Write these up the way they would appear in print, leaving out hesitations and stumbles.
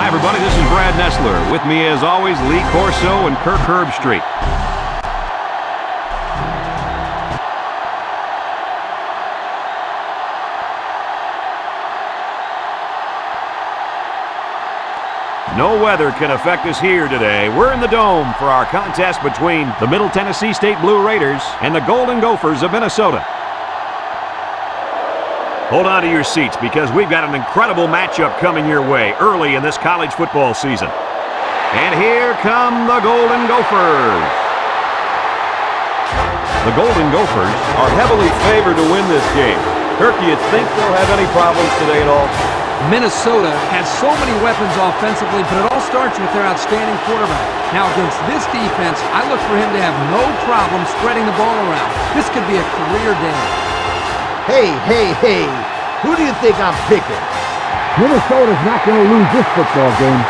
Hi, everybody. This is Brad Nessler. With me, as always, Lee Corso and Kirk Herbstreit. No weather can affect us here today. We're in the Dome for our contest between the Middle Tennessee State Blue Raiders and the Golden Gophers of Minnesota. Hold on to your seats because we've got an incredible matchup coming your way early in this college football season. And here come the Golden Gophers. The Golden Gophers are heavily favored to win this game. Kirk, do you think they'll have any problems today at all? Minnesota has so many weapons offensively, but it all starts with their outstanding quarterback. Now, against this defense, I look for him to have no problem spreading the ball around. This could be a career day. Hey, who do you think I'm picking? Minnesota's not going to lose this football game.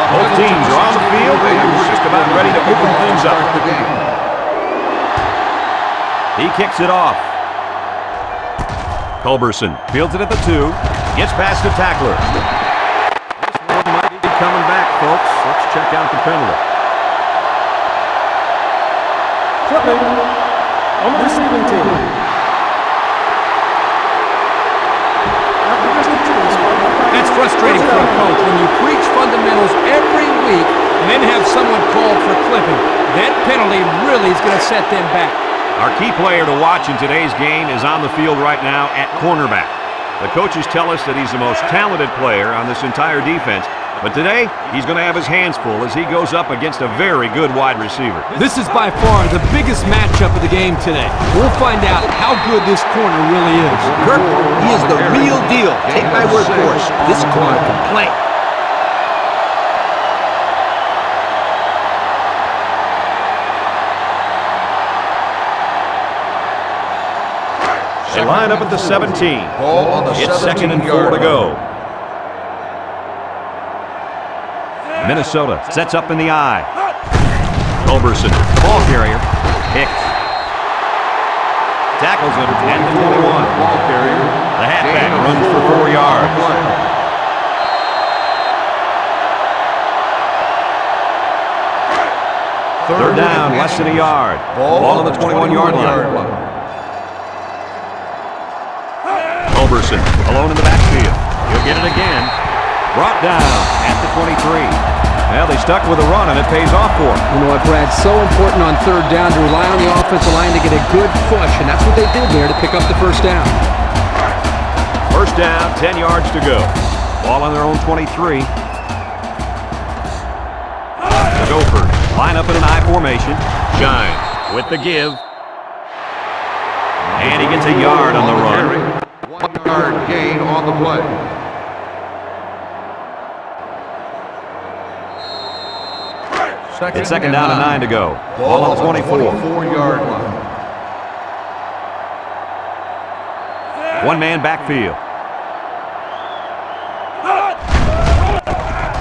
Both teams are on the field and we're just about ready to open things up. He kicks it off. Culberson fields it at the 2. Gets past the tackler. This one might be coming back, folks. Let's check out the penalty. Flipping on the receiving team. That's frustrating for a coach when you preach fundamentals every week and then have someone called for clipping. That penalty really is going to set them back. Our key player to watch in today's game is on the field right now at cornerback. The coaches tell us that he's the most talented player on this entire defense, but today he's going to have his hands full as he goes up against a very good wide receiver. This is by far the biggest matchup of the game today. We'll find out how good this corner really is. Kirk, he is the real deal. Take my word for it. This corner can play. They line up at the 17. It's 2nd and 4 to go. Minnesota sets up in the I. Culberson, the ball carrier, Hicks. Tackles him at the 21. Ball carrier. The halfback runs for 4 yards. Third down, less than a yard. Ball on the 21-yard line. Culberson alone in the backfield. He'll get it again. Brought down at the 23. Well, they stuck with a run, and it pays off for them. You know what, Brad? So important on third down to rely on the offensive line to get a good push, and that's what they did there to pick up the first down. First down, 10 yards to go. Ball on their own 23. The Gophers line up in an I formation. Shine with the give. And he gets a yard on the run. 1-yard gain on the play. It's 2nd down and 9 to go. Ball on the 24. 24-yard line. One-man backfield.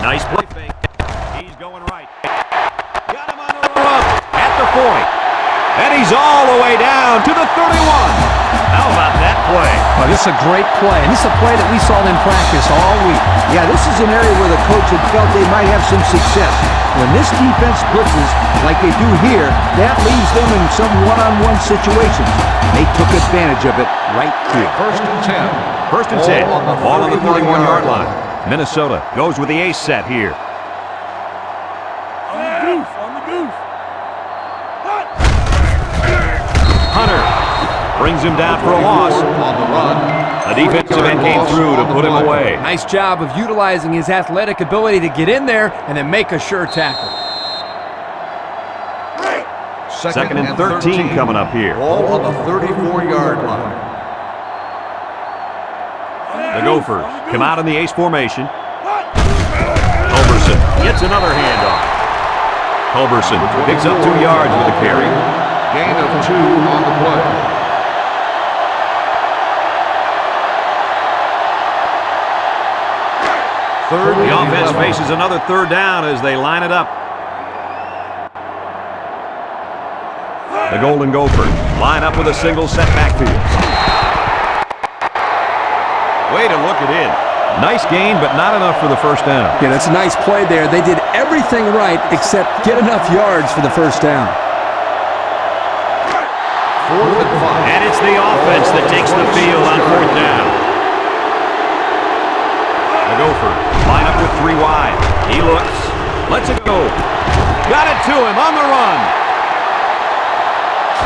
Nice play fake. He's going right. Got him on the run at the 40. And he's all the way down to the 31. How about that play? Well, this is a great play, and this is a play that we saw them practice all week. Yeah, this is an area where the coach had felt they might have some success. When this defense blitzes like they do here, that leaves them in some one-on-one situations. They took advantage of it right here. First and 10. First and 10. Ball on the 31-yard line. Minnesota goes with the ace set here. On the goose. Hunter brings him down for a loss. On the run. A defensive end came through to put him away. Nice job of utilizing his athletic ability to get in there and then make a sure tackle. Second and 13 coming up here. Ball on the 34-yard line. The Gophers come out in the ace formation. Culberson gets another handoff. Culberson picks up 2 yards with a carry. Gain of 2 on the play. The offense faces another 3rd down as they line it up. The Golden Gophers line up with a single set backfield. Way to look it in. Nice gain, but not enough for the 1st down. Yeah, that's a nice play there. They did everything right except get enough yards for the 1st down. 4th and 5. And it's the offense that takes the field on 4th down. The Gophers line up with 3 wide. He looks, lets it go. Got it to him on the run.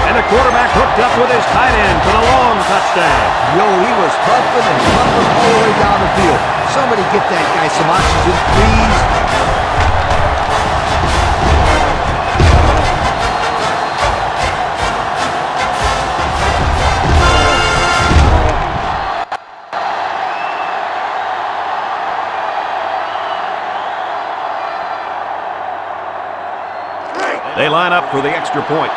And the quarterback hooked up with his tight end for the long touchdown. Yo, he was huffing and puffing all the way down the field. Somebody get that guy some oxygen, please. They line up for the extra point.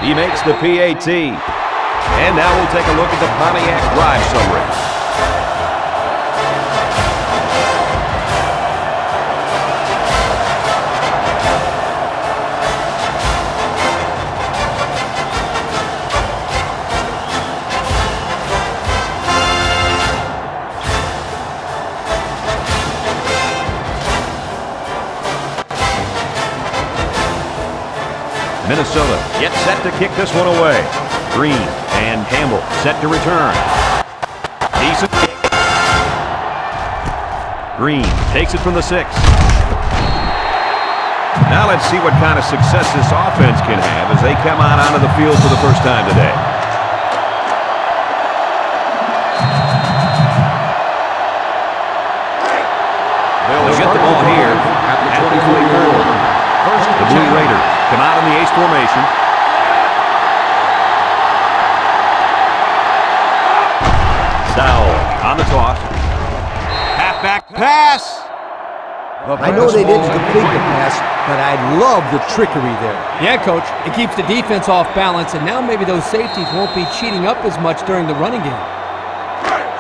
He makes the PAT. And now we'll take a look at the Pontiac drive summary. Minnesota gets set to kick this one away. Green and Campbell set to return. Decent kick. Green takes it from the 6. Now let's see what kind of success this offense can have as they come out onto the field for the first time today. They'll get the ball here at the 24. The Blue Raiders come out in the ace formation. Sowell on the toss. Halfback pass. I know they didn't complete the pass, but I love the trickery there. Yeah, Coach. It keeps the defense off balance, and now maybe those safeties won't be cheating up as much during the running game.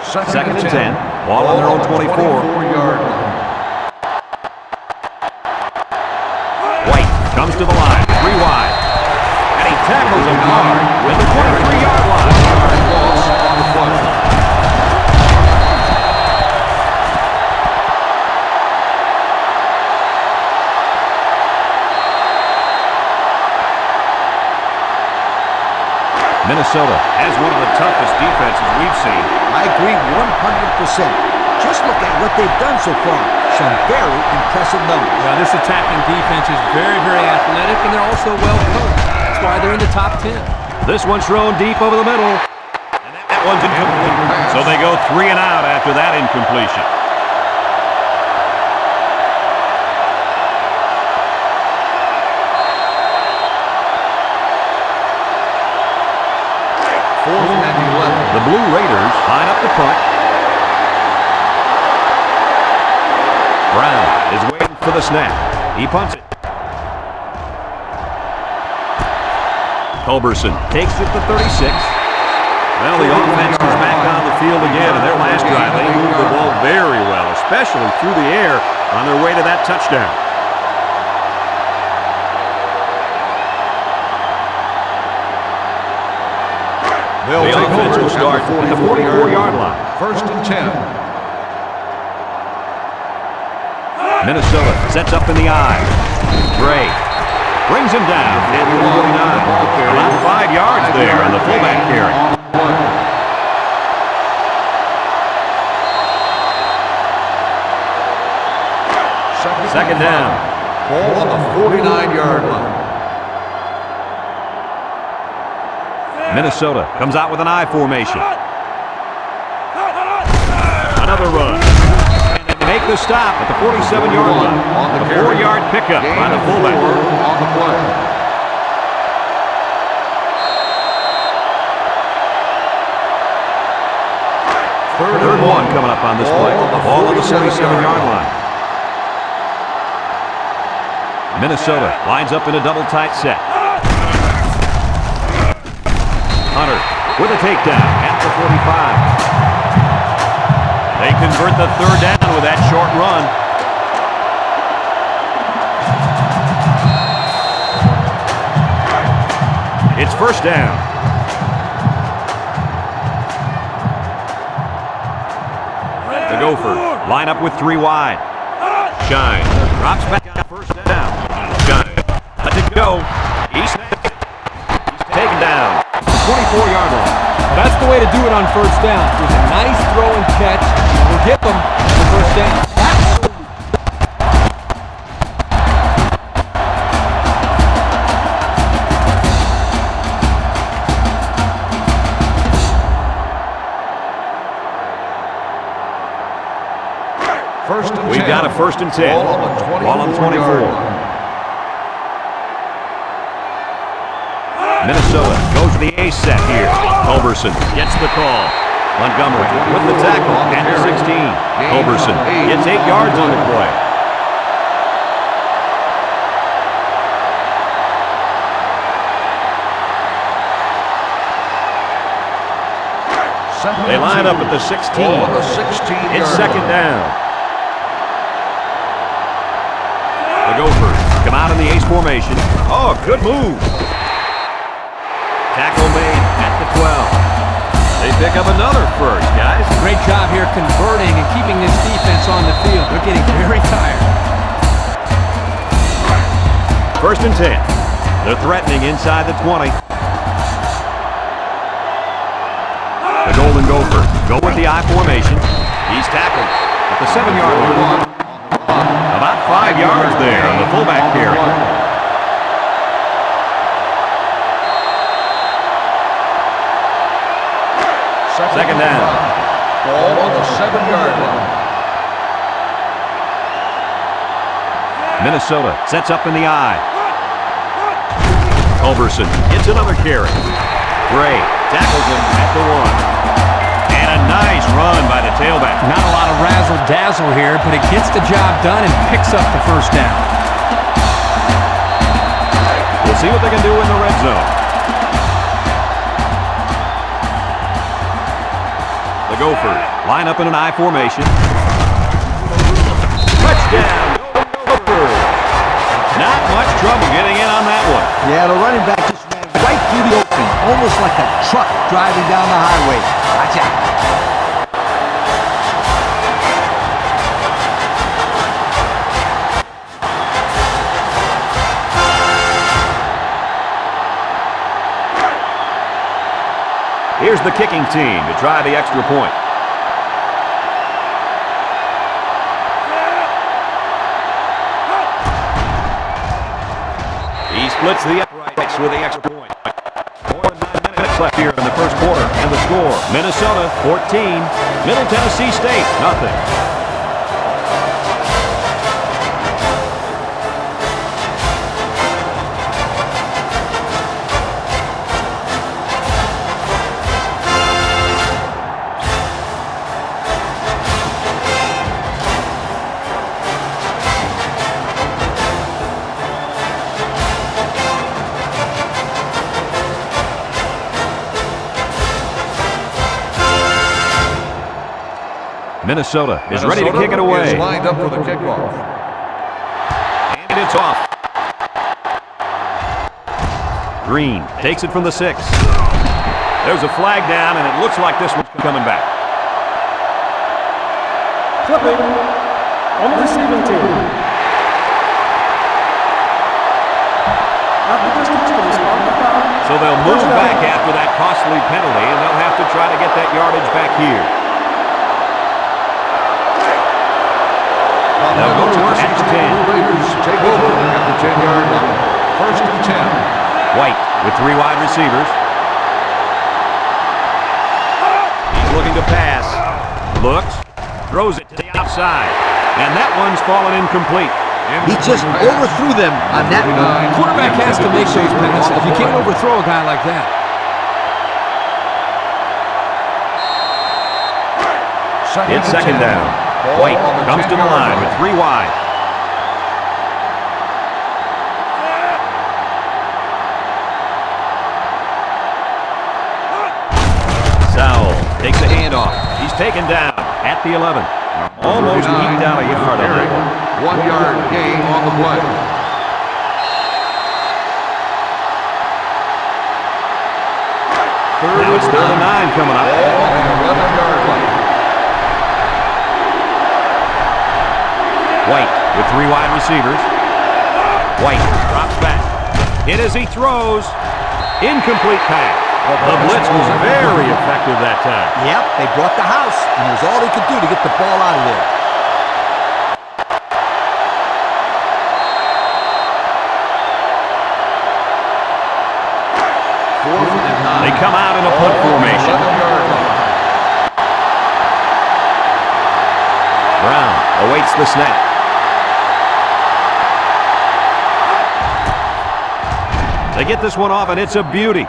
Second and 10. Ball on their own 24-yard line. Comes to the line, 3 wide. And he tackles him hard with the 23-yard line. Loss on the play. Minnesota has one of the toughest defenses we've seen. I agree 100%. Just look at what they've done so far. Some very impressive numbers. Well, this attacking defense is very, very athletic, and they're also well coached. That's why they're in the top 10. This one's thrown deep over the middle. And that one's incomplete. So they go 3 and out after that incompletion. Fourth and 11. The Blue Raiders line up the punt. Brown is waiting for the snap. He punts it. Culberson takes it to 36. Well, the offense is back on the field again. In their last drive, they moved the ball very well, especially through the air on their way to that touchdown. The offense will start at the 44-yard line. First and 10. Minnesota sets up in the eye. Gray brings him down at the 49. About 5 yards there on the fullback carry. Second down. Ball on the 49-yard line. Minnesota comes out with an I formation. Another run. And they make the stop at the 47-yard line. On the A carry. 4-yard pickup by the Gain of fullback. 4 on the play. Third one coming up on this play. Ball on the 47-yard line. Minnesota lines up in a double tight set. Hunter with a takedown at the 45. They convert the third down with that short run. It's first down. The Gophers line up with 3 wide. Shine drops back on first down. Shine let it go. He's taken down. 24-yard line. That's the way to do it on first down. There's a nice throw and catch. We'll get them for first down. We've got a 1st and 10. Ball on 24. Minnesota goes to the A set here. Culberson gets the call. Montgomery with the tackle at the 16. Culberson gets 8 yards on the play. They line up at the 16. It's 2nd down. The Gophers come out in the ace formation. Oh, good move. Tackle made at the 12. They pick up another first, guys. Great job here converting and keeping this defense on the field. They're getting very tired. 1st and 10. They're threatening inside the 20. The Golden Gophers go with the I formation. He's tackled at the 7-yard line. About 5 yards there on the fullback carry. Second down. Ball on the 7-yard line. Minnesota sets up in the I. Culberson gets another carry. Gray tackles him at the 1. And a nice run by the tailback. Not a lot of razzle-dazzle here, but it gets the job done and picks up the first down. We'll see what they can do in the red zone. The Gophers line up in an I formation. Touchdown, Gophers! Not much trouble getting in on that one. Yeah, the running back just ran right through the opening, almost like a truck driving down the highway. Watch out. Here's the kicking team to try the extra point. He splits the uprights with the extra point. More than 9 minutes left here in the first quarter. And the score, Minnesota 14, Middle Tennessee State nothing. Minnesota is ready to kick it away. Is lined up for the kickoff. And it's off. Green takes it from the 6. There's a flag down, and it looks like this one's coming back. Flipping on the receiving team. So they'll move back after that costly penalty, and they'll have to try to get that yardage back here. They'll go to work at the 10. Raiders take over at the 10-yard line. 1st and 10. White with 3 wide receivers. He's looking to pass. Looks. Throws it to the outside. And that one's fallen incomplete. He just overthrew them on that one. Quarterback has to make those passes. You can't overthrow a guy like that. It's second down. White comes to the line with 3 wide. Sowell takes the handoff. He's taken down at the 11. Almost eked out a yard on that one. 1 yard gain on the play. Now it's 3rd and 9 coming up. On the 11-yard line. White with 3 wide receivers. White drops back. Hit as he throws. Incomplete pass. The blitz was very effective that time. Yep, they brought the house, and it was all they could do to get the ball out of there. They come out in a punt formation. Brown awaits the snap. They get this one off, and it's a beauty.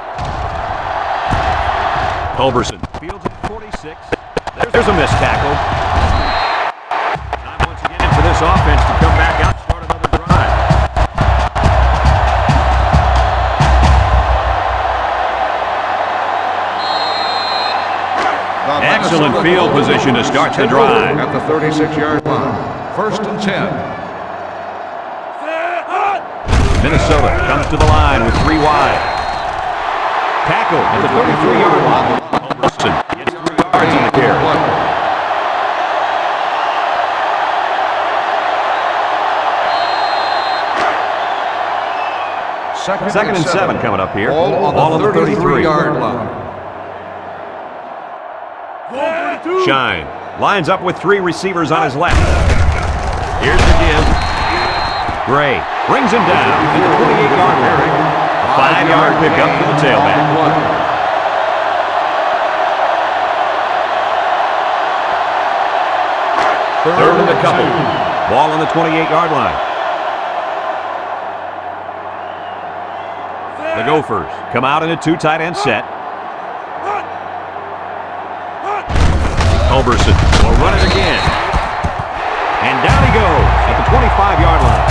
Culberson fields it at 46. There's a missed tackle. Time once again for this offense to come back out and start another drive. Excellent field position to start the drive. At the 36-yard line. 1st and 10. Minnesota comes to the line with 3 wide. Tackle at the 33-yard line. Culberson gets 3 yards in the carry. Second and 7 coming up here. Ball on the 33-yard line. Shine lines up with 3 receivers on his left. Here's the give. Gray brings him down to the 28-yard line. A 5-yard pickup for the tailback. Third and a couple. Ball on the 28-yard line. The Gophers come out in a 2 tight end set. Culberson will run it again. And down he goes at the 25-yard line.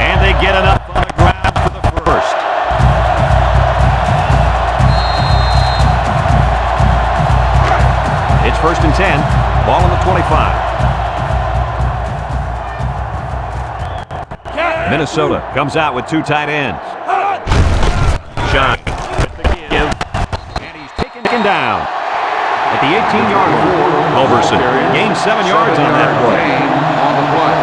And they get it up on the ground for the first. It's 1st and 10. Ball on the 25. Minnesota comes out with 2 tight ends. Shine with the give. And he's taken down at the 18-yard line. Culberson gained 7 yards on that play. On the play.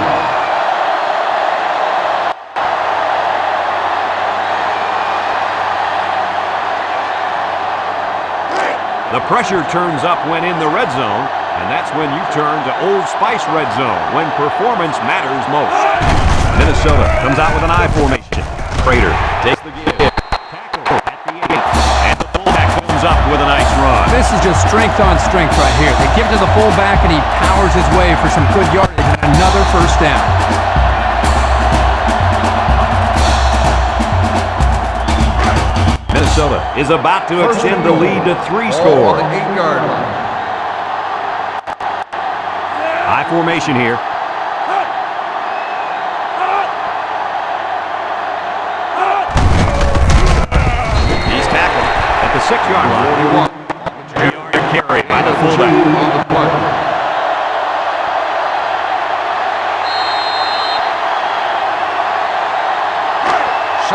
The pressure turns up when in the red zone, and that's when you turn to Old Spice Red Zone, when performance matters most. Minnesota comes out with an I formation. Prater takes the give. Tackle at the 8. And the fullback comes up with a nice run. This is just strength on strength right here. They give it to the fullback, and he powers his way for some good yardage and another first down. Minnesota is about to extend the lead to 3 scores. On the 8-yard line. I formation here. He's tackled at the 6-yard line. 3-yard carry by the fullback. On the play.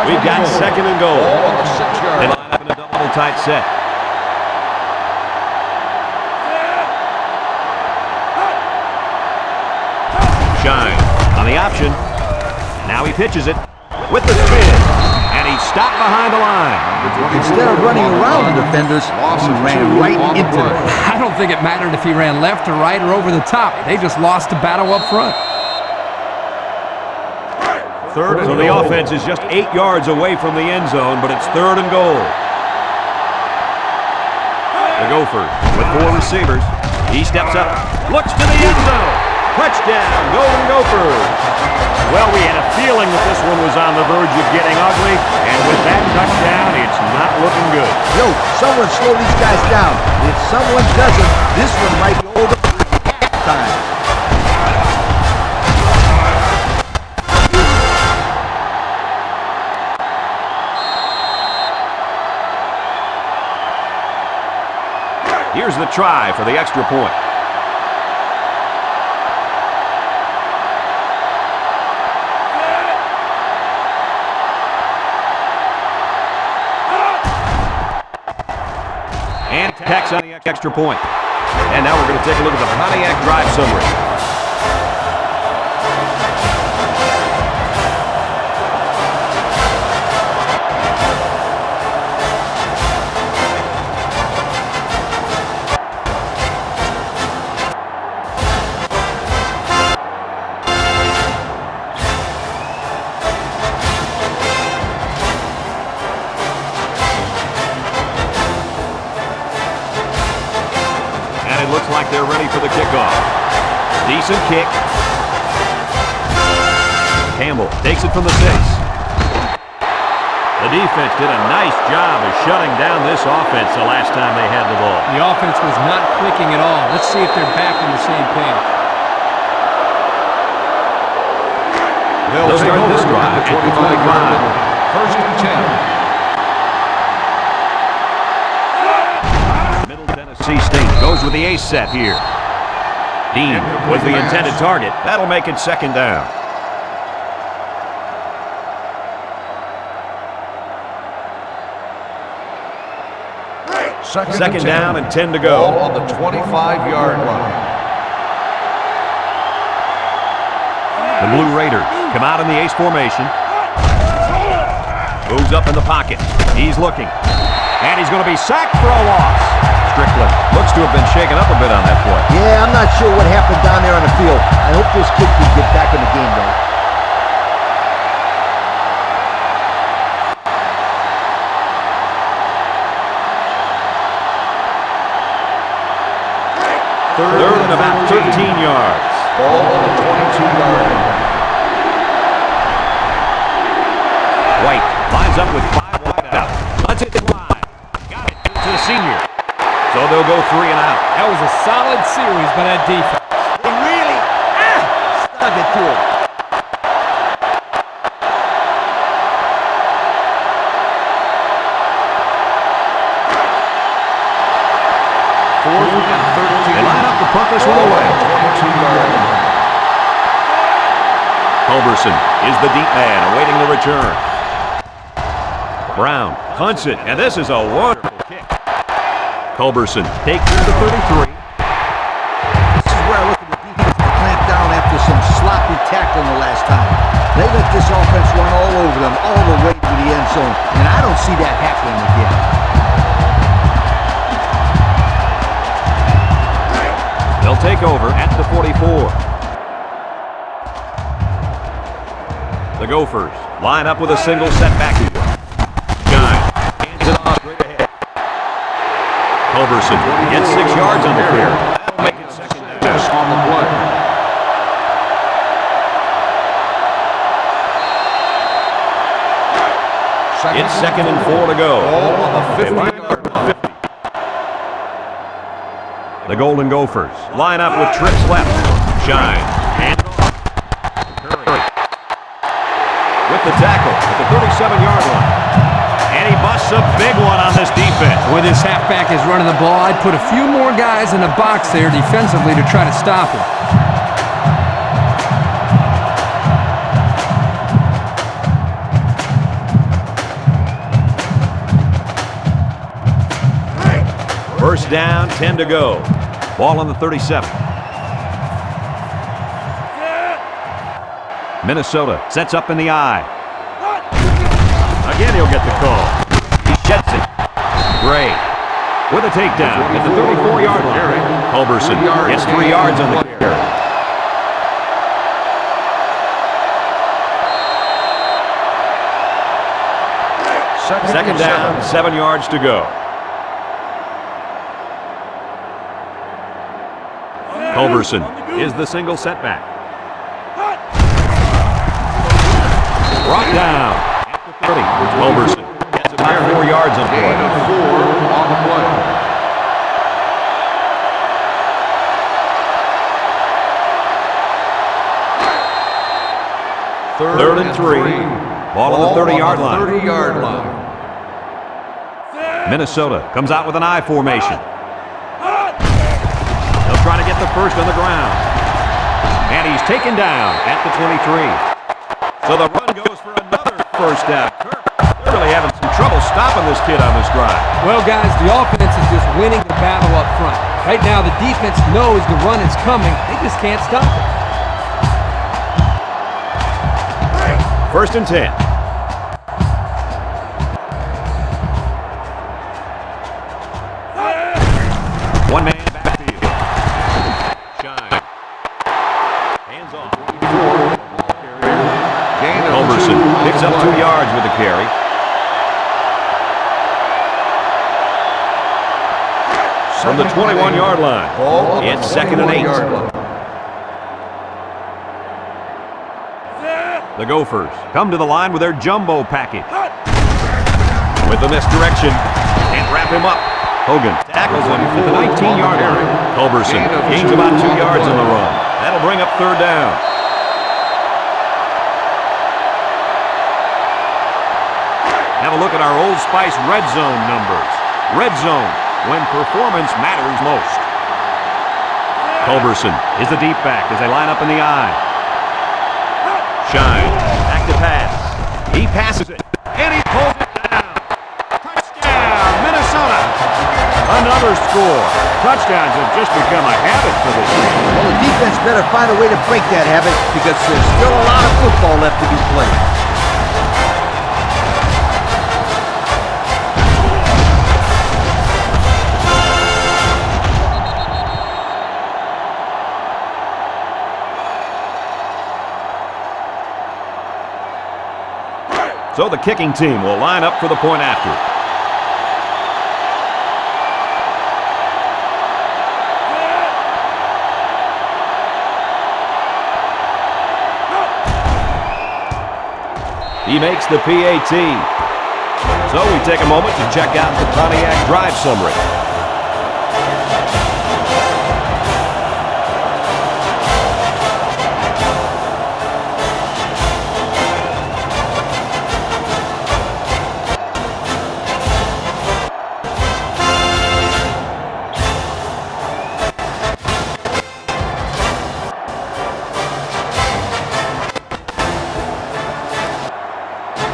We've got 2nd and goal. On the 6-yard They line. line up in a double tight set. Shine on the option. Now he pitches it with the spin. And he's stopped behind the line. Instead of running around the defenders, he ran right into them. I don't think it mattered if he ran left or right or over the top. They just lost the battle up front. So the offense is just 8 yards away from the end zone, but it's 3rd and goal. The Gophers with 4 receivers. He steps up, looks to the end zone, Touchdown, Golden Gophers. Well, we had a feeling that this one was on the verge of getting ugly, and with that touchdown, it's not looking good. Yo, someone slow these guys down. If someone doesn't, this one might be over time. Here's the try for the extra point. And attacks on the extra point. And now we're going to take a look at the Pontiac drive summary. Looks like they're ready for the kickoff. Decent kick. Campbell takes it from the 6. The defense did a nice job of shutting down this offense the last time they had the ball. The offense was not clicking at all. Let's see if they're back on the same page. They'll start this drive at the 25. First and 10. Tennessee State goes with the ace set here. Dean was the intended target. That'll make it second down. Second down and 10 to go. Ball on the 25-yard line. The Blue Raiders come out in the ace formation. Moves up in the pocket. He's looking. And he's going to be sacked for a loss. Strickland looks to have been shaken up a bit on that play. Yeah, I'm not sure what happened down there on the field. I hope this kid can get back in the game, though. Third and about 13 yards. Ball on the 22-yard line. White lines up with 5 wide out. Let's hit the line. Got it to the senior. So they'll go 3 and out. That was a solid series by that defense. They really stuck it to him. Fourth and 13. They line up to punt this one away. 22-yard line. Culberson is the deep man awaiting the return. Brown punts it, and this is a wonderful kick. Culberson takes it to 33. This is where I look at the defense to clamp down after some sloppy tackling the last time. They let this offense run all over them, all the way to the end zone, and I don't see that happening again. They'll take over at the 44. The Gophers line up with a single set back. Hands it off straight ahead. Culberson gets 6 yards on the carry. That'll make it second down. On the play. It's second and 4 to go. Ball on the 50-yard line. The Golden Gophers line up with trips left. Shine. And Curry. With the tackle at the 37-yard line. And he busts a big one on this defense. When this halfback is running the ball, I'd put a few more guys in the box there defensively to try to stop him. First down, 10 to go. Ball on the 37. Minnesota sets up in the eye. Again, he'll get the call. He sheds it. Gray with a takedown at the 34-yard line. Culberson gets 3 yards on the carry. Second down, 7 yards to go. Culberson is the single setback. Brought down at the 30. Culberson gets about 4 yards on the Gain play. of 4 on the play. Third and 3. Ball on the 30-yard line. 30-yard line. Minnesota comes out with an I formation. They'll try to get the first on the ground. And he's taken down at the 23. So the run goes for another first down. They're really having some trouble stopping this kid on this drive. Well, guys, the offense is just winning the battle up front. Right now, the defense knows the run is coming. They just can't stop it. First and 10. One man backfield. Shine. Hands off. Culberson picks up 2 yards with the carry. From the 21-yard line, it's 2nd and 8. The Gophers come to the line with their jumbo package. With the misdirection, can't wrap him up. Hogan tackles him at the 19-yard line. Culberson gains about 2 yards on the run. That'll bring up 3rd down. Have a look at our Old Spice Red Zone numbers. Red Zone, when performance matters most. Culberson is the deep back as they line up in the I. Shine, back to pass. He passes it, and he pulls it down. Touchdown, Minnesota. Another score. Touchdowns have just become a habit for this team. Well, the defense better find a way to break that habit because there's still a lot of football left to be played. So the kicking team will line up for the point after. He makes the PAT. So we take a moment to check out the Pontiac drive summary.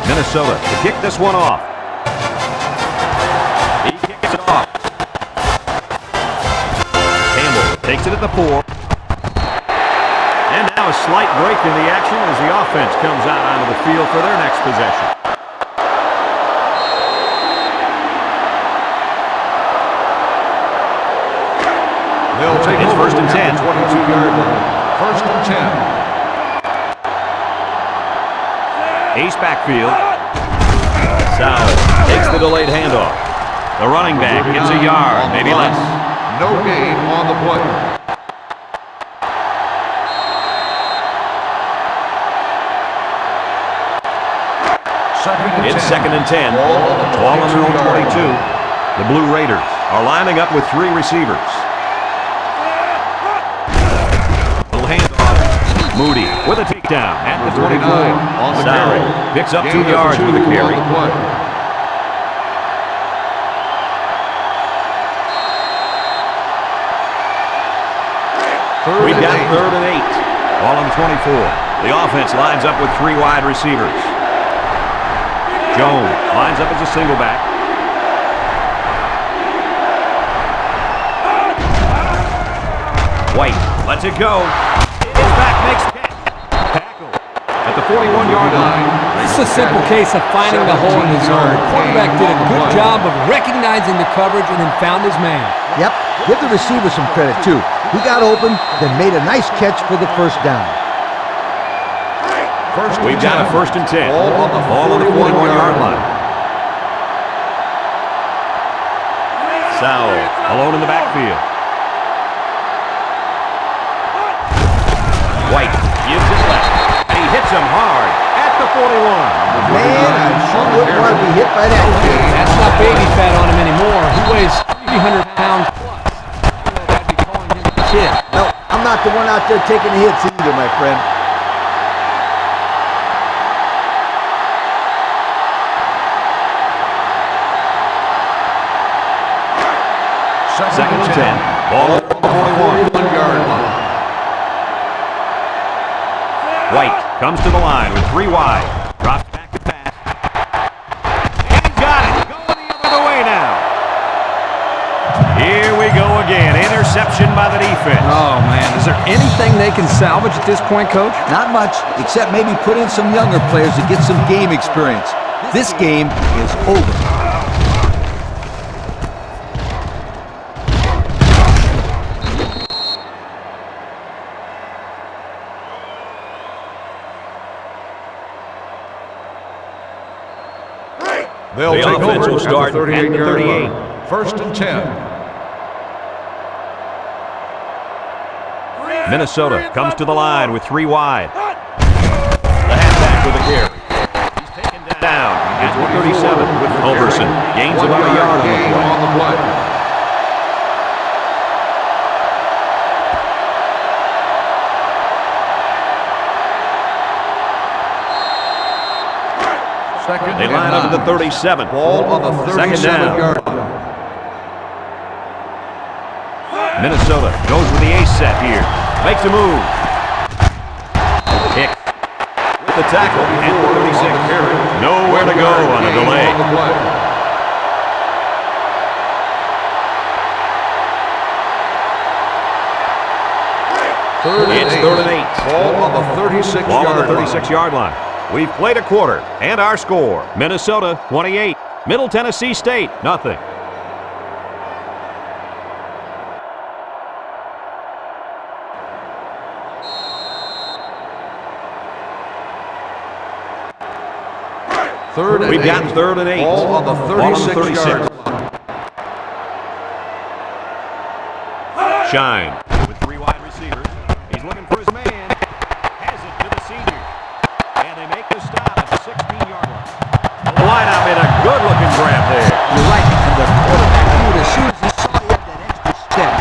Minnesota to kick this one off. He kicks it off. Campbell takes it at the 4. And now a slight break in the action as the offense comes out onto the field for their next possession. They'll take It's over 1st and 10. 22-yard line. 1st and 10. Ace backfield. Sauer takes the delayed handoff. The running back gets a yard, maybe less. No gain on the play. It's 2nd and 10. Ball on their own 22. The Blue Raiders are lining up with 3 receivers. Little handoff. Moody with a takedown at the 24. Sauer picks up 2 yards with the carry. We've got 3rd and 8. Ball on the 24. The offense lines up with 3 wide receivers. Jones lines up as a single back. White lets it go. His back makes catch. Tackle at the 41-yard line. This is a simple case of finding the hole in the zone. The quarterback did a good job of recognizing the coverage and then found his man. Yep, give the receiver some credit, too. He got open, then made a nice catch for the first down. We've got a 1st and 10. Ball on the 41-yard line. Sauer alone in the backfield. White gives it left, and he hits him hard at the 41. Man, I sure wouldn't want to be hit by that kid. That's not baby fat on him anymore. He weighs 300 pounds plus. I'd be calling him a kid. No, I'm not the one out there taking the hits either, my friend. Second and 10. Ball at the 41-yard line. White comes to the line with 3 wide. Drops back to pass. And he's got it. Going the other way now. Here we go again. Interception by the defense. Oh, man. Is there anything they can salvage at this point, Coach? Not much, except maybe put in some younger players to get some game experience. This game is over. They'll The take offense over will start at the at the 38-yard 38. line. First and 10. Minnesota comes to the line with 3 wide. The halfback with a carry. He's taken down at the 37 with Culberson. Gains about a yard Gain on on the play. Second They and line up at the 9. 37. Ball on the Second down. 37-yard line. Minnesota goes with the ace set here. Makes a move. Hicks with the tackle at the 36. Nowhere to go on a delay. On the play. It's third and 8. Ball on the 36-yard Ball on the line. 36-yard line. We've played a quarter, and our score, Minnesota 28, Middle Tennessee State, nothing. Third and We've 8. got third and 8. Ball on the Ball on the 36-yard line. Shine with 3 wide receivers. He's looking for his man. Has it to the senior. And they make the stop at the 16-yard line. The lineout made a good-looking grab there. You're right, and the quarterback knew it as soon as he saw he had that extra step.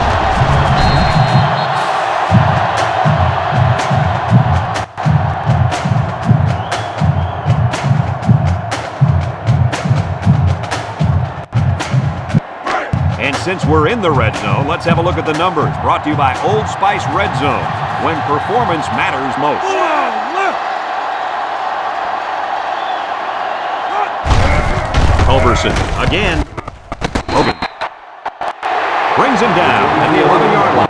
And since we're in the red zone, let's have a look at the numbers. Brought to you by Old Spice Red Zone, when performance matters most. Culberson again. Hogan brings him down at the 11-yard line.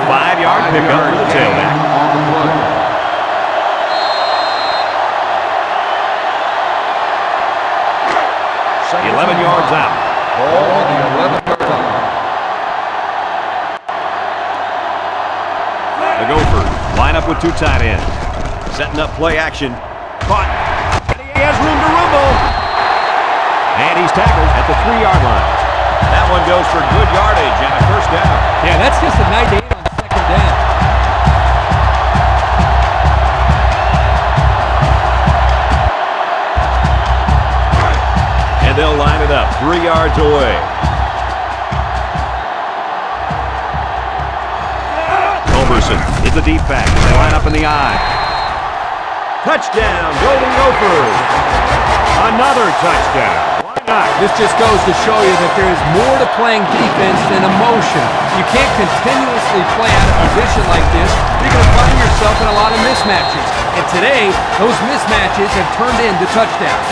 5-yard pickup for the tailback. On the play. Second 11 yards out. Ball on the 11-yard line. The Gophers line up with 2 tight ends. Setting up play action. Caught. And he has room to rumble. And he's tackled at the 3-yard line. That one goes for good yardage and a first down. Yeah, that's just a nice aim on second down. And they'll line it up 3 yards away. Culberson is a deep back. They line up in the eye. Touchdown, Golden Gophers. Another touchdown. Why not? This just goes to show you that there is more to playing defense than emotion. You can't continuously play out of position like this. You're going to find yourself in a lot of mismatches. And today, those mismatches have turned into touchdowns.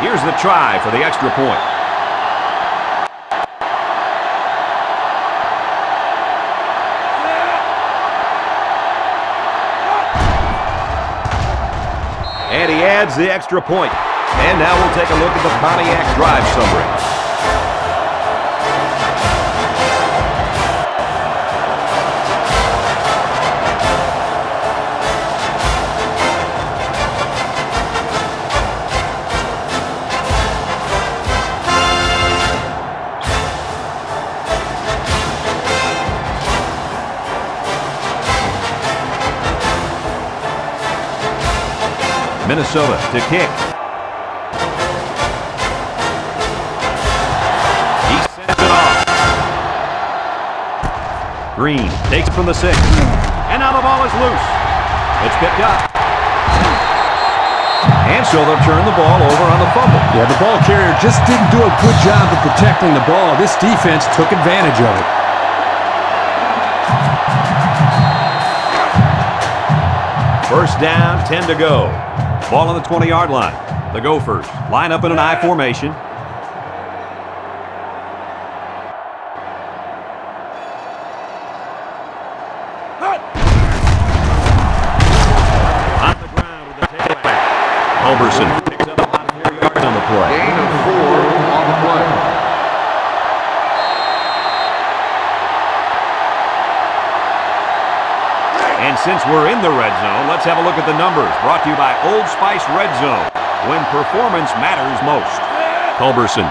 Here's the try for the extra point. And he adds the extra point. And now we'll take a look at the Pontiac drive summary. Minnesota to kick. He sends it off. Green takes it from the 6. And now the ball is loose. It's picked up. And so they'll turn the ball over on the fumble. Yeah, the ball carrier just didn't do a good job of protecting the ball. This defense took advantage of it. First down, 10 to go. Ball on the 20-yard line. The Gophers line up in an I formation. On the ground with the tailback. Culberson picks up about 4 yards on the play. Gain of 4 on the play. And since we're in the red zone, let's have a look at the numbers. Brought to you by Old Spice Red Zone, when performance matters most. Culberson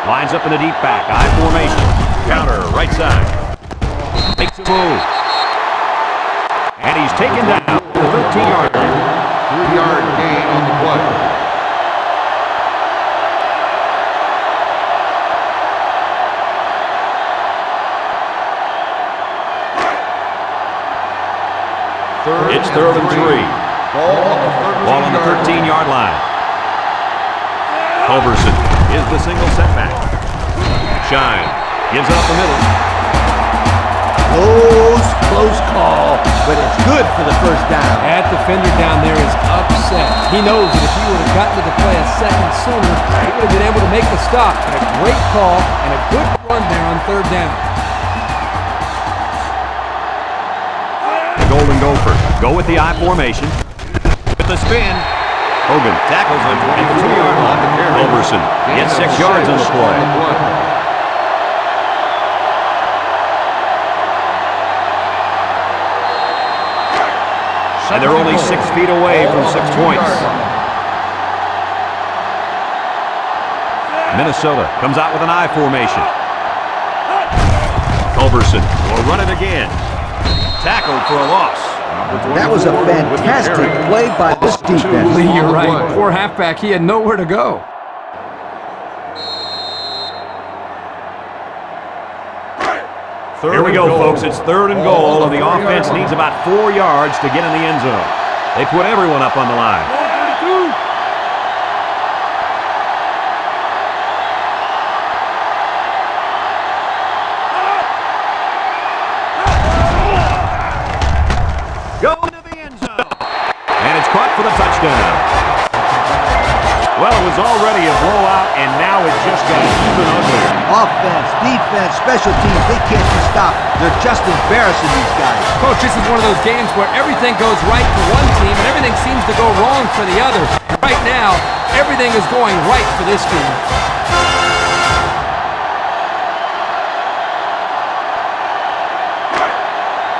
lines up in a deep back, I formation. Counter, right side. Makes a move. And he's taken down to the 13-yard line. 3-yard gain on the play. It's 3rd and 3. Ball on the 13-yard line. Culberson is the single setback. Shine gives it up the middle. Close call, but it's good for the first down. That defender down there is upset. He knows that if he would have gotten to the play a second sooner, he would have been able to make the stop. But a great call and a good run there on 3rd down. Golden Gophers go with the I formation. With the spin. Hogan tackles on 22-yard line. Culberson gets 6 yards on the play. And they're only 6 feet away from 6 points. Minnesota comes out with an I formation. Culberson will run it again. Tackled for a loss. That was a fantastic play by this defense. Lee, you're right. Poor halfback, he had nowhere to go. Here we go, folks. It's 3rd and goal, and the offense needs about 4 yards to get in the end zone. They put everyone up on the line. Going to the end zone. And it's caught for the touchdown. Well, it was already a blowout, and now it just got even uglier. Offense, defense, special teams, they can't be stopped. They're just embarrassing these guys. Coach, this is one of those games where everything goes right for one team and everything seems to go wrong for the other. Right now, everything is going right for this team.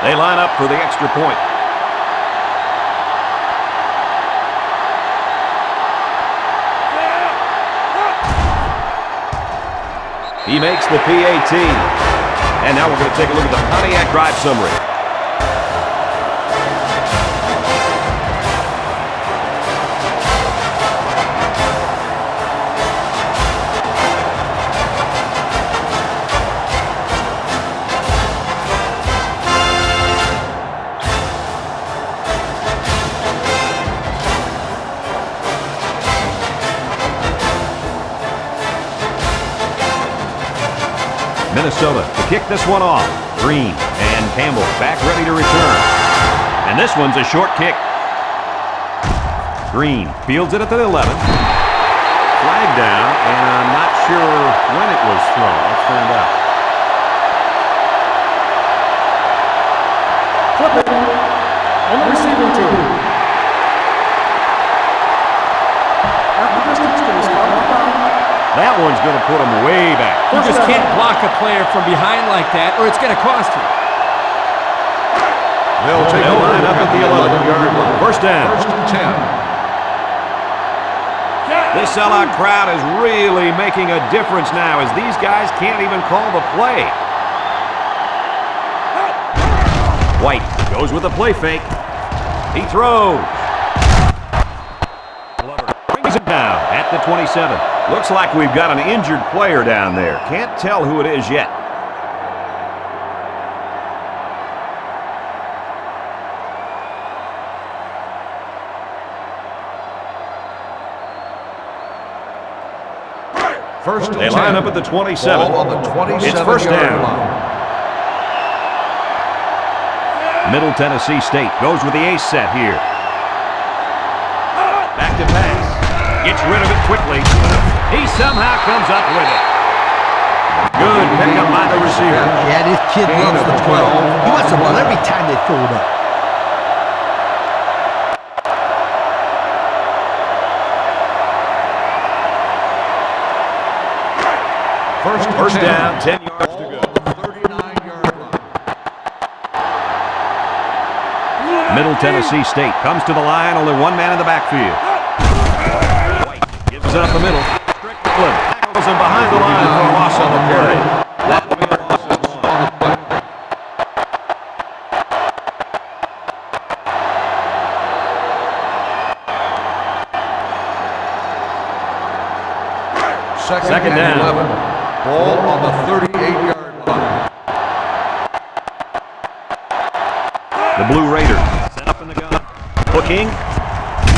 They line up for the extra point. He makes the PAT. And now we're going to take a look at the Pontiac drive summary. Minnesota to kick this one off. Green and Campbell back ready to return. And this one's a short kick. Green fields it at the 11. Flag down, and I'm not sure when it was thrown. Let's find out. Flipping on the receiving team. After this touchdown is called a foul. That one's going to put him way back. You just can't block a player from behind like that, or it's going to cost you. They'll line up at the 11-yard line. First down. 1st and 10. This sellout crowd is really making a difference now, as these guys can't even call the play. White goes with the play fake. He throws. Brings it down at the 27. Looks like we've got an injured player down there. Can't tell who it is yet. They line up at the 27. Ball on the 27 It's first down. line. Middle Tennessee State goes with the ace set here. Back to pass. Gets rid of it quickly. He somehow comes up with it. Good pickup by the receiver. Yeah, this kid loves the 12. He wants the ball every time they throw it up. First down, 10 yards to go. 39-yard line. Middle Tennessee State comes to the line, only one man in the backfield. White gives it up the middle. Strickland tackles him behind the line for a loss on the play. That'll be a loss of one. Second down. 11. Ball on the 38-yard line. The Blue Raiders set up in the gun. Looking.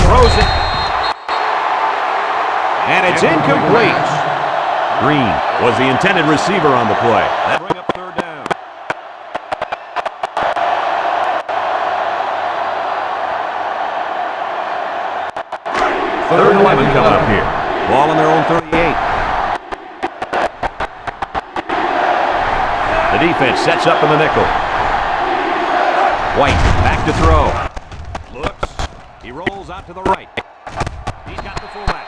Throws it. And it's incomplete. Green was the intended receiver on the play. That'll bring up third down. Third and 11 coming up here. Ball on their own 38. The defense sets up in the nickel. White back to throw. Looks. He rolls out to the right. He's got the fullback.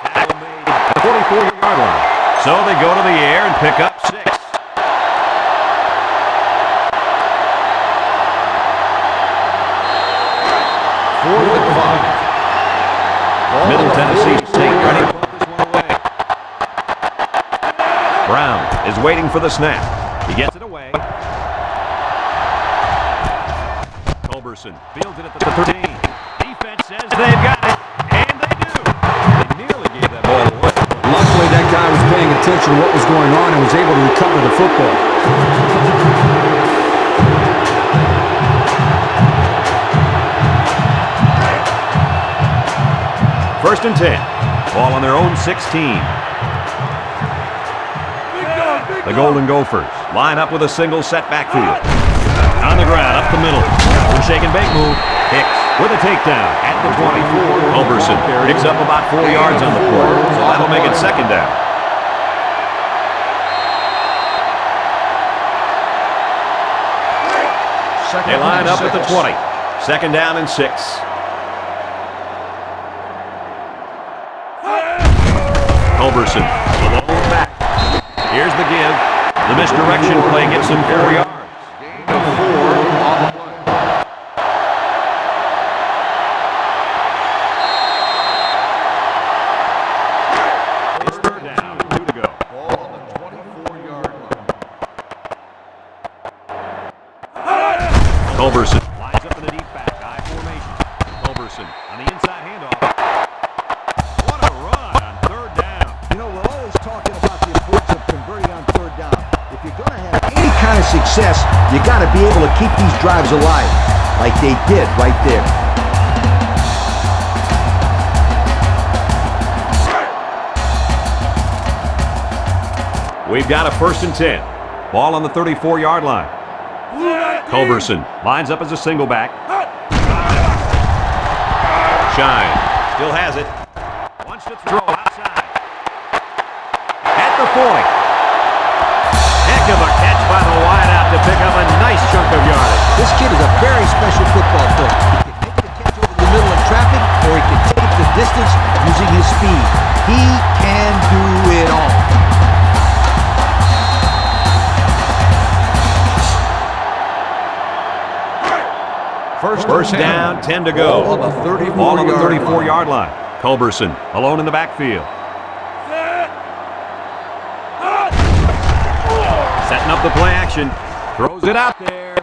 Tackle made at the 44-yard line. So they go to the air and pick up 6. Fourth and 5. Middle Tennessee State ready to put this one away. Brown is waiting for the snap. He gets it away. Culberson fields it at the 13. Defense says they've got it, and they do. They nearly gave that ball away. Luckily, that guy was paying attention to what was going on and was able to recover the football. First and 10. Ball on their own 16. The Golden Gophers line up with a single set backfield. On the ground, up the middle. The shake and bake move. Hicks with a takedown at the 24. Culberson picks up about 4 yards on the play, so that'll make it second down. They line up at the 20. Second down and 6. Culberson, the lone back. Here's the give. The misdirection play gets him 4 yards. Gain of 4 on the play. It's third down, 2 to go. Ball on the 24-yard line. Culberson lines up in the deep back, I formation. Culberson on the inside handoff. What a run on third down. You know, we're always talking about the importance of converting on third down. If you're going to have any kind of success, you got to be able to keep these drives alive, like they did right there. We've got a first and 10. Ball on the 34-yard line. Culberson lines up as a single back. Shine still has it. Wants to throw outside. At the 40. Heck of a catch by the wideout to pick up a nice chunk of yardage. This kid is a very special football player. He can make the catch over the middle of traffic, or he can take the distance using his speed. He can do it all. First down, 10 to go. Ball on the 34-yard Ball on the 34-yard line. Culberson alone in the backfield. Setting up the play action. Throws it out there.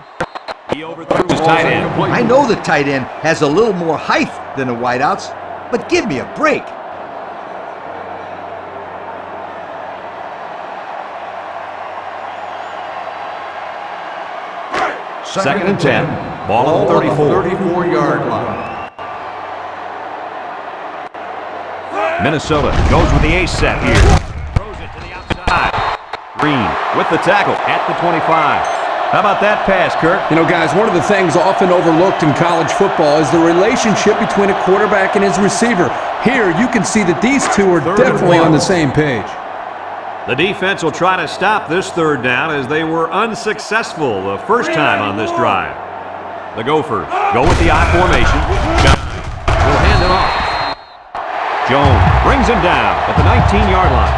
He overthrew his tight end. I know the tight end has a little more height than the wideouts, but give me a break. Second and 10. Ball on the 34. 34-yard line. Minnesota goes with the ace set here. Throws it to the outside. Green with the tackle at the 25. How about that pass, Kirk? You know, guys, one of the things often overlooked in college football is the relationship between a quarterback and his receiver. Here, you can see that these two are definitely on the same page. The defense will try to stop this third down as they were unsuccessful the first time on this drive. The Gophers go with the I formation. We'll hand it off. Jones brings him down at the 19-yard line.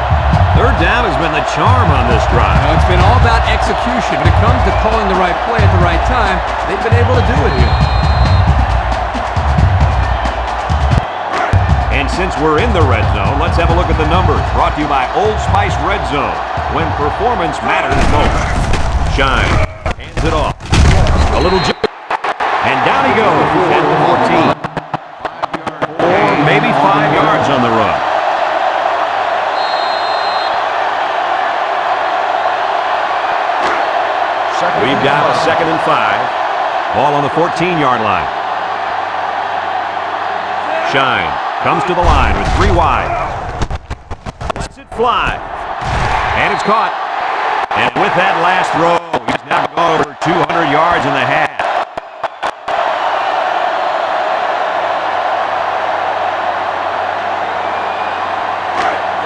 Third down has been the charm on this drive. Now, it's been all about execution. When it comes to calling the right play at the right time, they've been able to do it here. And since we're in the red zone, let's have a look at the numbers. Brought to you by Old Spice Red Zone, when performance matters most. Shine hands it off. A little jump. And down he goes at the 14. Or maybe 5 yards on the run. We've got a 2nd and 5. Ball on the 14-yard line. Shine comes to the line with 3 wide. Lets it fly. And it's caught. And with that last throw, he's now gone over 200 yards in the half.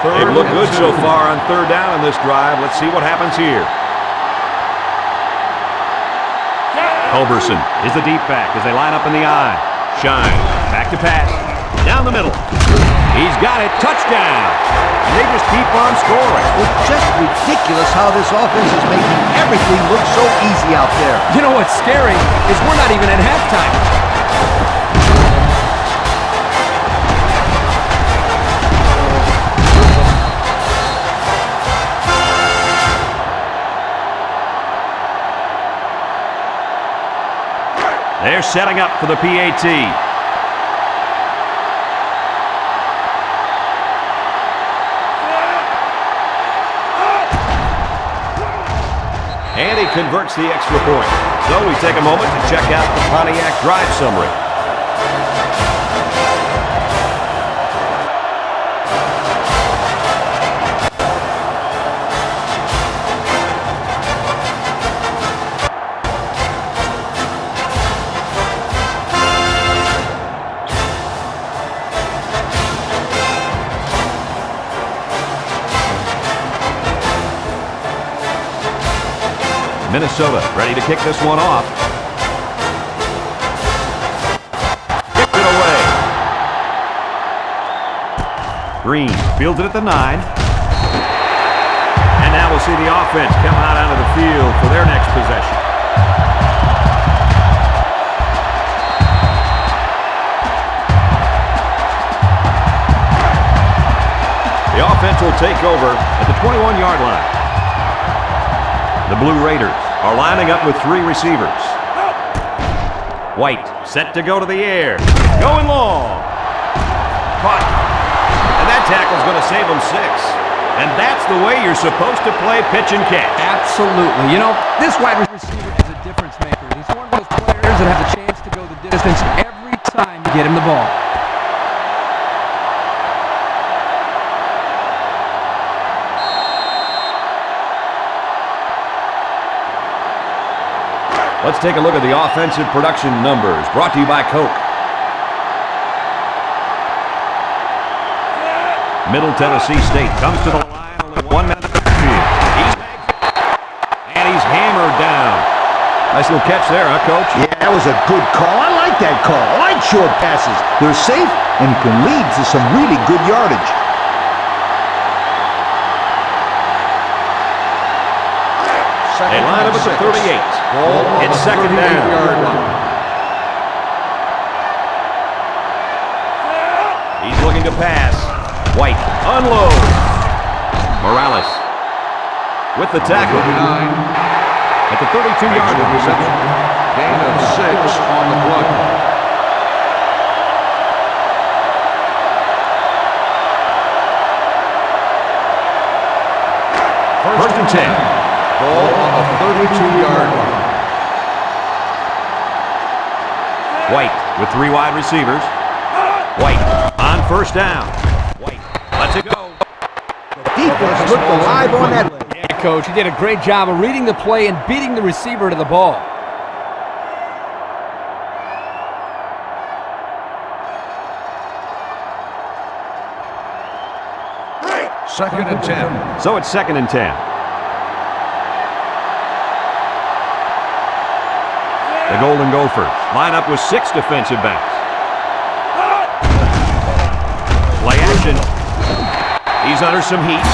They've looked good so far on third down in this drive. Let's see what happens here. Culberson is the deep back as they line up in the I. Shine. Back to pass. Down the middle. He's got it. Touchdown. And they just keep on scoring. It's just ridiculous how this offense is making everything look so easy out there. You know what's scary is we're not even at halftime. They're setting up for the PAT. And he converts the extra point. So we take a moment to check out the Pontiac drive summary. Minnesota ready to kick this one off. Kicked it away. Green fields it at the 9. And now we'll see the offense come out onto the field for their next possession. The offense will take over at the 21-yard line. The Blue Raiders are lining up with 3 receivers. White set to go to the air. Going long. Caught. And that tackle's going to save them 6. And that's the way you're supposed to play pitch and catch. Absolutely. You know, this wide receiver is a difference maker. He's one of those players that have the chance to go the distance every time you get him the ball. Let's take a look at the offensive production numbers, brought to you by Coke. Middle Tennessee State comes to the line, only 1 minute of the field. He's hammered down. Nice little catch there, huh, Coach? Yeah, that was a good call. I like that call. I like short passes. They're safe and can lead to some really good yardage. They line up at the 38. It's 2nd down. He's looking to pass. White unloads. Morales with the tackle. At the 32-yard line. Gain of 6 on the play. First and 10. Ball on the 32-yard line. White with 3 wide receivers. White on first down. White lets it go. Defense looked alive on that. Yeah, Coach, he did a great job of reading the play and beating the receiver to the ball. Second and 10. So it's 2nd and 10. The Golden Gophers line up with 6 defensive backs. Play action. He's under some heat.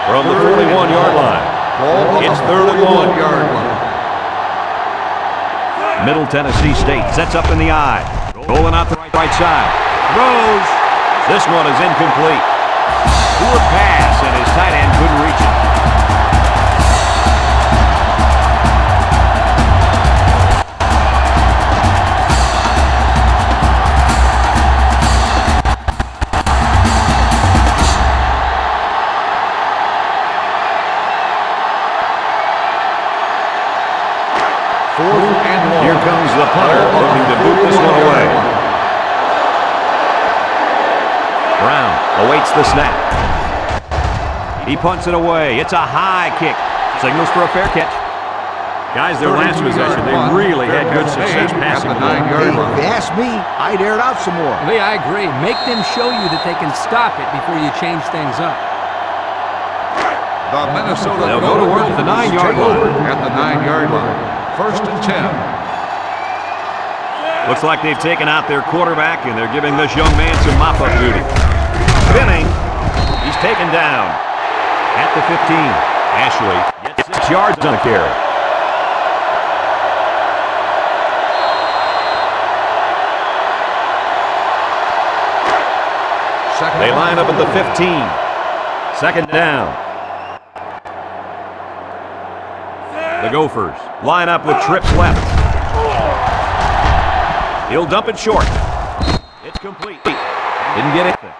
From the 41-yard line. It's 3rd and 1. Middle Tennessee State sets up in the eye. Rolling out the right side. Throws. This one is incomplete. Poor pass, and his tight end couldn't reach it. Here comes the punter, looking to boot this one away. Brown awaits the snap. He punts it away. It's a high kick. Signals for a fair catch. Guys, their last possession, they really had good success passing the ball. Hey, if you ask me, I'd air it out some more. Lee, I agree. Make them show you that they can stop it before you change things up. The Minnesota They'll go to work at the 9-yard line. At the 9-yard line. 1st and 10. Looks like they've taken out their quarterback, and they're giving this young man some mop-up duty. Spinning. He's taken down at the 15. Ashley gets 6 yards on the carry. They line up at the 15. 2nd down. The Gophers line up with trips left. He'll dump it short. It's complete. Didn't get anything.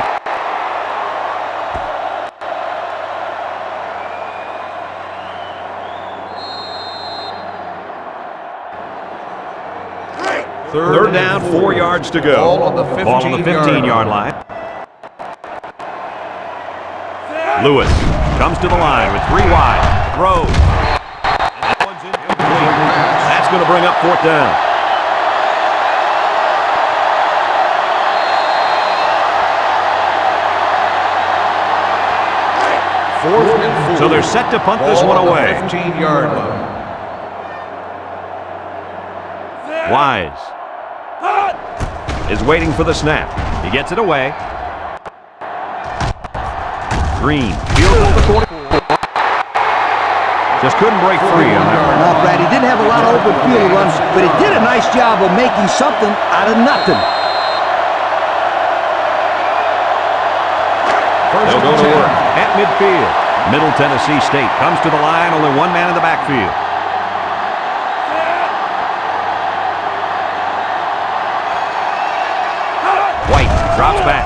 Third down, 4 yards to go. Ball on the 15-yard line. Lewis comes to the line with 3 wide. Throws. And that one's incomplete. That's going to bring up 4th down. So they're set to punt this one away. 15-yard line. Wise is waiting for the snap. He gets it away. Green field goal to 44. Just couldn't break free on that one. No, Brad, he didn't have a lot of open field runs, but he did a nice job of making something out of nothing. They'll go to work at midfield. Middle Tennessee State comes to the line, only 1 man in the backfield. White drops back.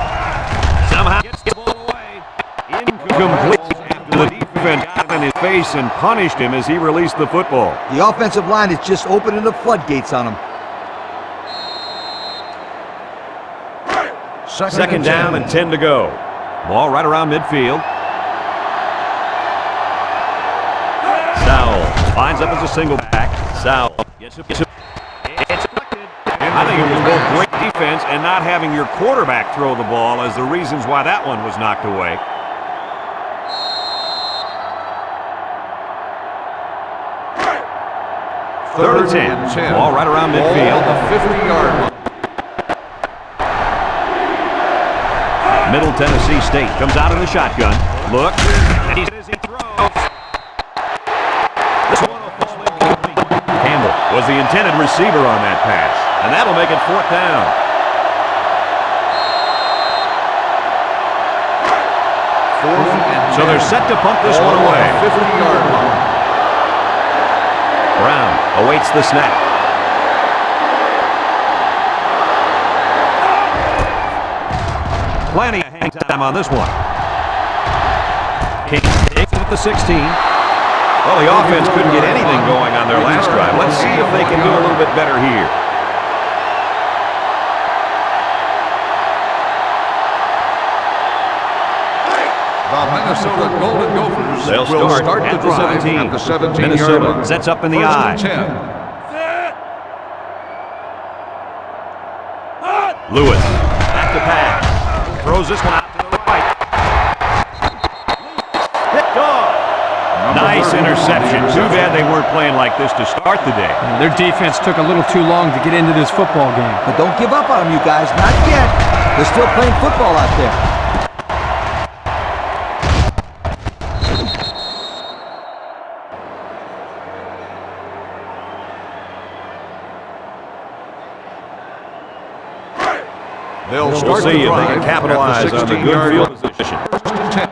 Somehow gets the ball away. Incomplete after the defense got in his face and punished him as he released the football. The offensive line is just opening the floodgates on him. 2nd down and 10 to go. Ball right around midfield. Sowell lines up as a single back. Sowell gets it. It's deflected. I think it was both great defense and not having your quarterback throw the ball as the reasons why that one was knocked away. Third and 10. Ball right around midfield. The 50-yard line. Middle Tennessee State comes out in the shotgun. Look, and he throws. This one will fall incomplete. Campbell was the intended receiver on that pass, and that'll make it 4th down. So they're set to punt this one away. 50-yard line. Brown awaits the snap. Plenty of hang time on this one. King takes it at the 16. Well, the offense couldn't get anything going on their last drive. Let's see if they can do a little bit better here. The Minnesota Golden Gophers They'll will start the at the drive 17. at the 17-yard Minnesota line. sets up in the First eye. and 10. Lewis, back to pass. Throws this one out to the right. Picked off. Nice interception. Too bad they weren't playing like this to start the day. Their defense took a little too long to get into this football game. But don't give up on them, you guys. Not yet. They're still playing football out there. They'll We'll start see the if they drive can capitalize at the on the 16-yard good field line. position. First and 10.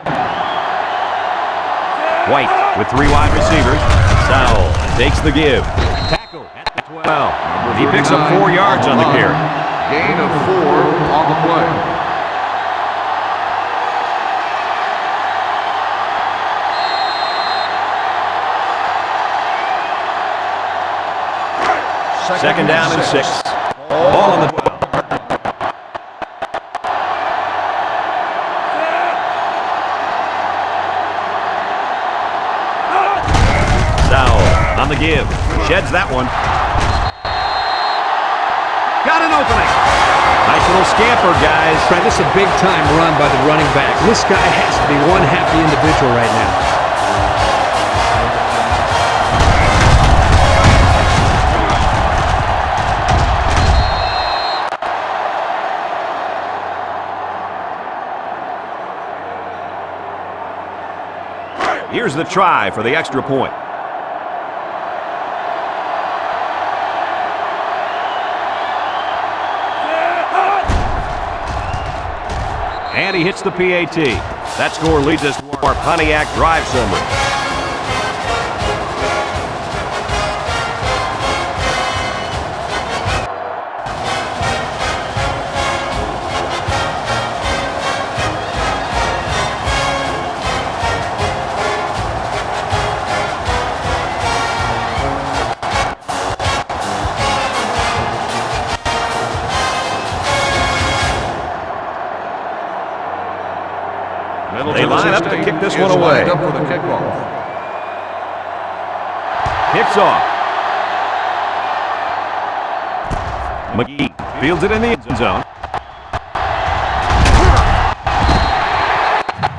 White with 3 wide receivers. Sowell takes the give. Tackle at the 12. He picks up 4 yards on the carry. Gain of 4 on the play. Second down and 6. Ball on the 12. Sowell on the give. Sheds that one. Got an opening. Nice little scamper, guys. Fred, this is a big-time run by the running back. This guy has to be one happy individual right now. Here's the try for the extra point. And he hits the PAT. That score leads us to our Pontiac drive summary. They line up to kick this one away. Up for the kickoff. Kicks off. McGee fields it in the end zone. Not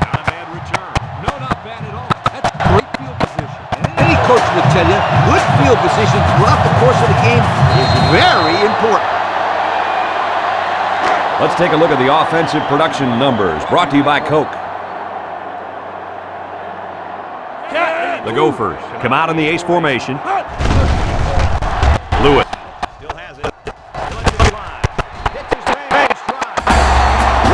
a bad return. No, not bad at all. That's great field position. Any coach would tell you, good field position throughout the course of the game is very important. Let's take a look at the offensive production numbers brought to you by Coke. The Gophers come out in the ace formation. Lewis still has it.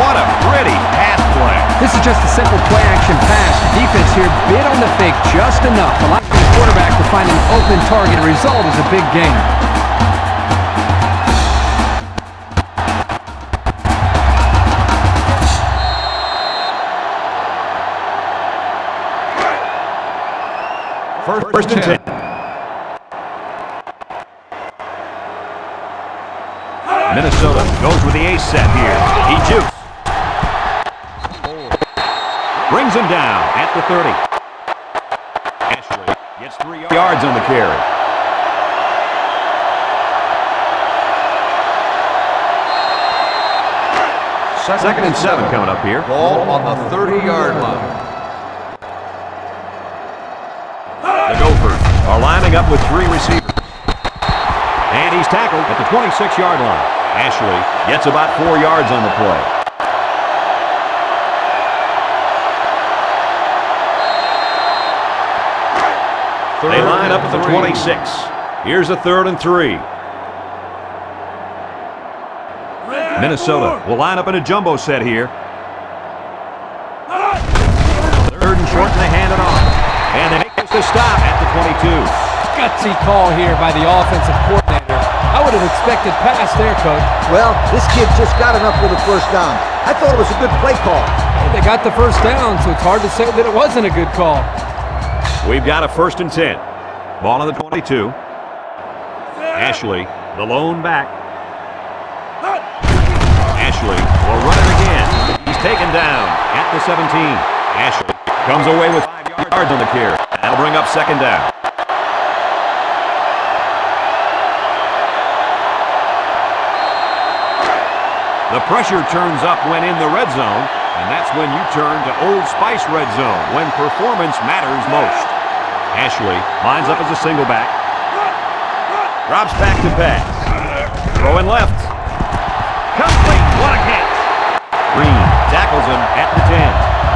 What a pretty pass play. This is just a simple play-action pass. The defense here bid on the fake just enough, allowing the quarterback to find an open target. The result is a big gain. First and 10. Minnesota goes with the ace set here. He jukes. Brings him down at the 30. Ashley gets 3 yards on the carry. Second and 7 coming up here. Ball on the 30-yard line. The Gophers are lining up with 3 receivers. And he's tackled at the 26-yard line. Ashley gets about 4 yards on the play. They line up at the 26. Here's a 3rd and 3. Minnesota will line up in a jumbo set here. 3rd and short, and they hand it off. And they make this a stop at the 22. Gutsy call here by the offensive coordinator. I would have expected pass there, Coach. Well, this kid just got enough for the first down. I thought it was a good play call. They got the first down, so it's hard to say that it wasn't a good call. We've got a 1st and 10. Ball on the 22. Ashley, the lone back. Ashley will run it again. He's taken down at the 17. Ashley comes away with 5 yards on the carry. That'll bring up 2nd down. The pressure turns up when in the red zone, and that's when you turn to Old Spice red zone, when performance matters most. Ashley lines up as a single back. Drops back to pass. Throwing left. Complete. What a catch. Green tackles him at the 10.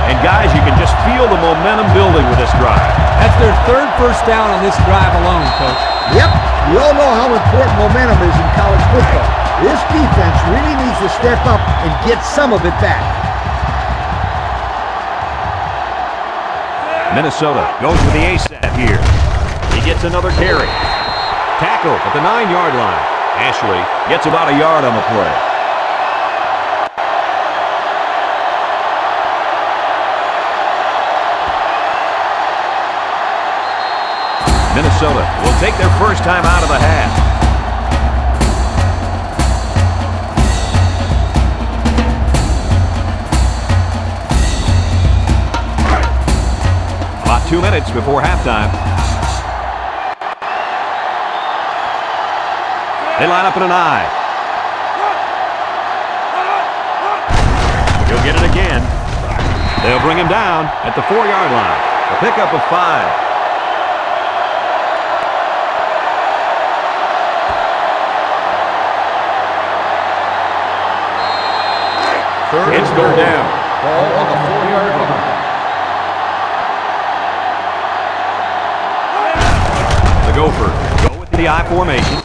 And guys, you can just feel the momentum building with this drive. That's their 3rd first down on this drive alone, Coach. Yep, we all know how important momentum is in college football. This defense really needs to step up and get some of it back. Minnesota goes for the ASAP here. He gets another carry. Tackle at the 9-yard line. Ashley gets about a yard on the play. Minnesota will take their first time out of the half. About 2 minutes before halftime. They line up in an I. He'll get it again. They'll bring him down at the 4-yard line. A pickup of 5. It's third down. Ball on the 4-yard line. The Gophers go with the I formation.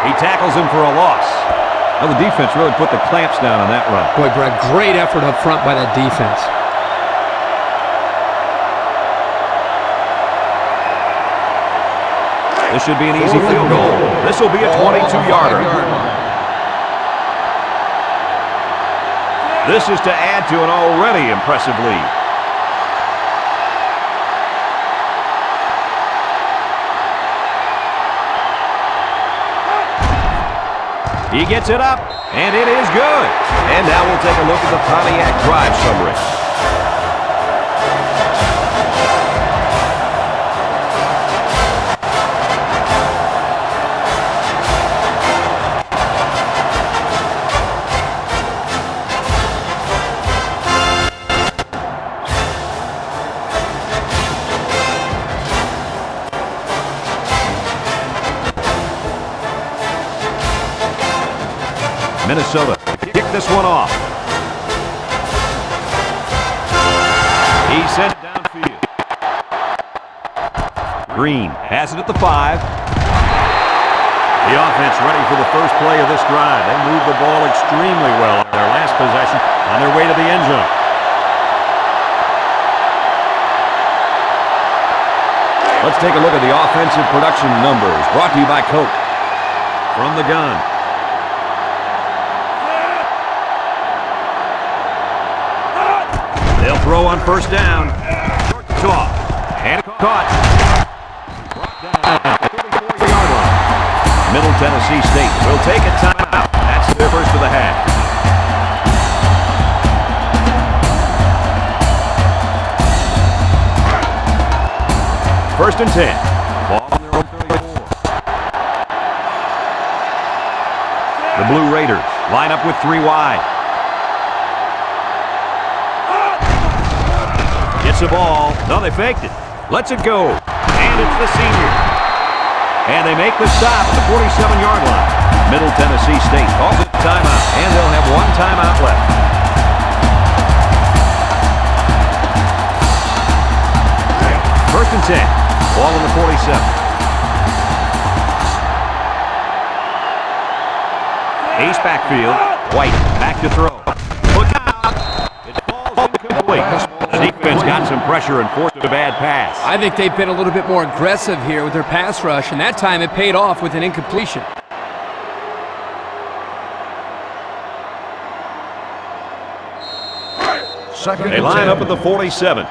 He tackles him for a loss. Now the defense really put the clamps down on that run. Boy, Brett, great effort up front by that defense. This should be an easy field goal. This will be a 22-yarder. This is to add to an already impressive lead. He gets it up, and it is good. And now we'll take a look at the Pontiac drive summary. Minnesota kick this one off. He sent it downfield. Green has it at the 5. The offense ready for the first play of this drive. They moved the ball extremely well on their last possession on their way to the end zone. Let's take a look at the offensive production numbers brought to you by Coke. From the gun. They'll throw on first down. Short toss. And caught. Brought down at the 34-yard line. Middle Tennessee State will take a timeout. That's their first of the half. First and 10. Ball on their own 34. The Blue Raiders line up with 3 wide. Gets the ball. No, they faked it. Lets it go. And it's the senior. And they make the stop at the 47-yard line. Middle Tennessee State calls it timeout. And they'll have 1 timeout left. First and 10. Ball on the 47. Ace backfield. White back to throw. Look out. It falls incomplete. The defense got some pressure and forced a bad pass. I think they've been a little bit more aggressive here with their pass rush, and that time it paid off with an incompletion. Second They and line 10. up at the 47.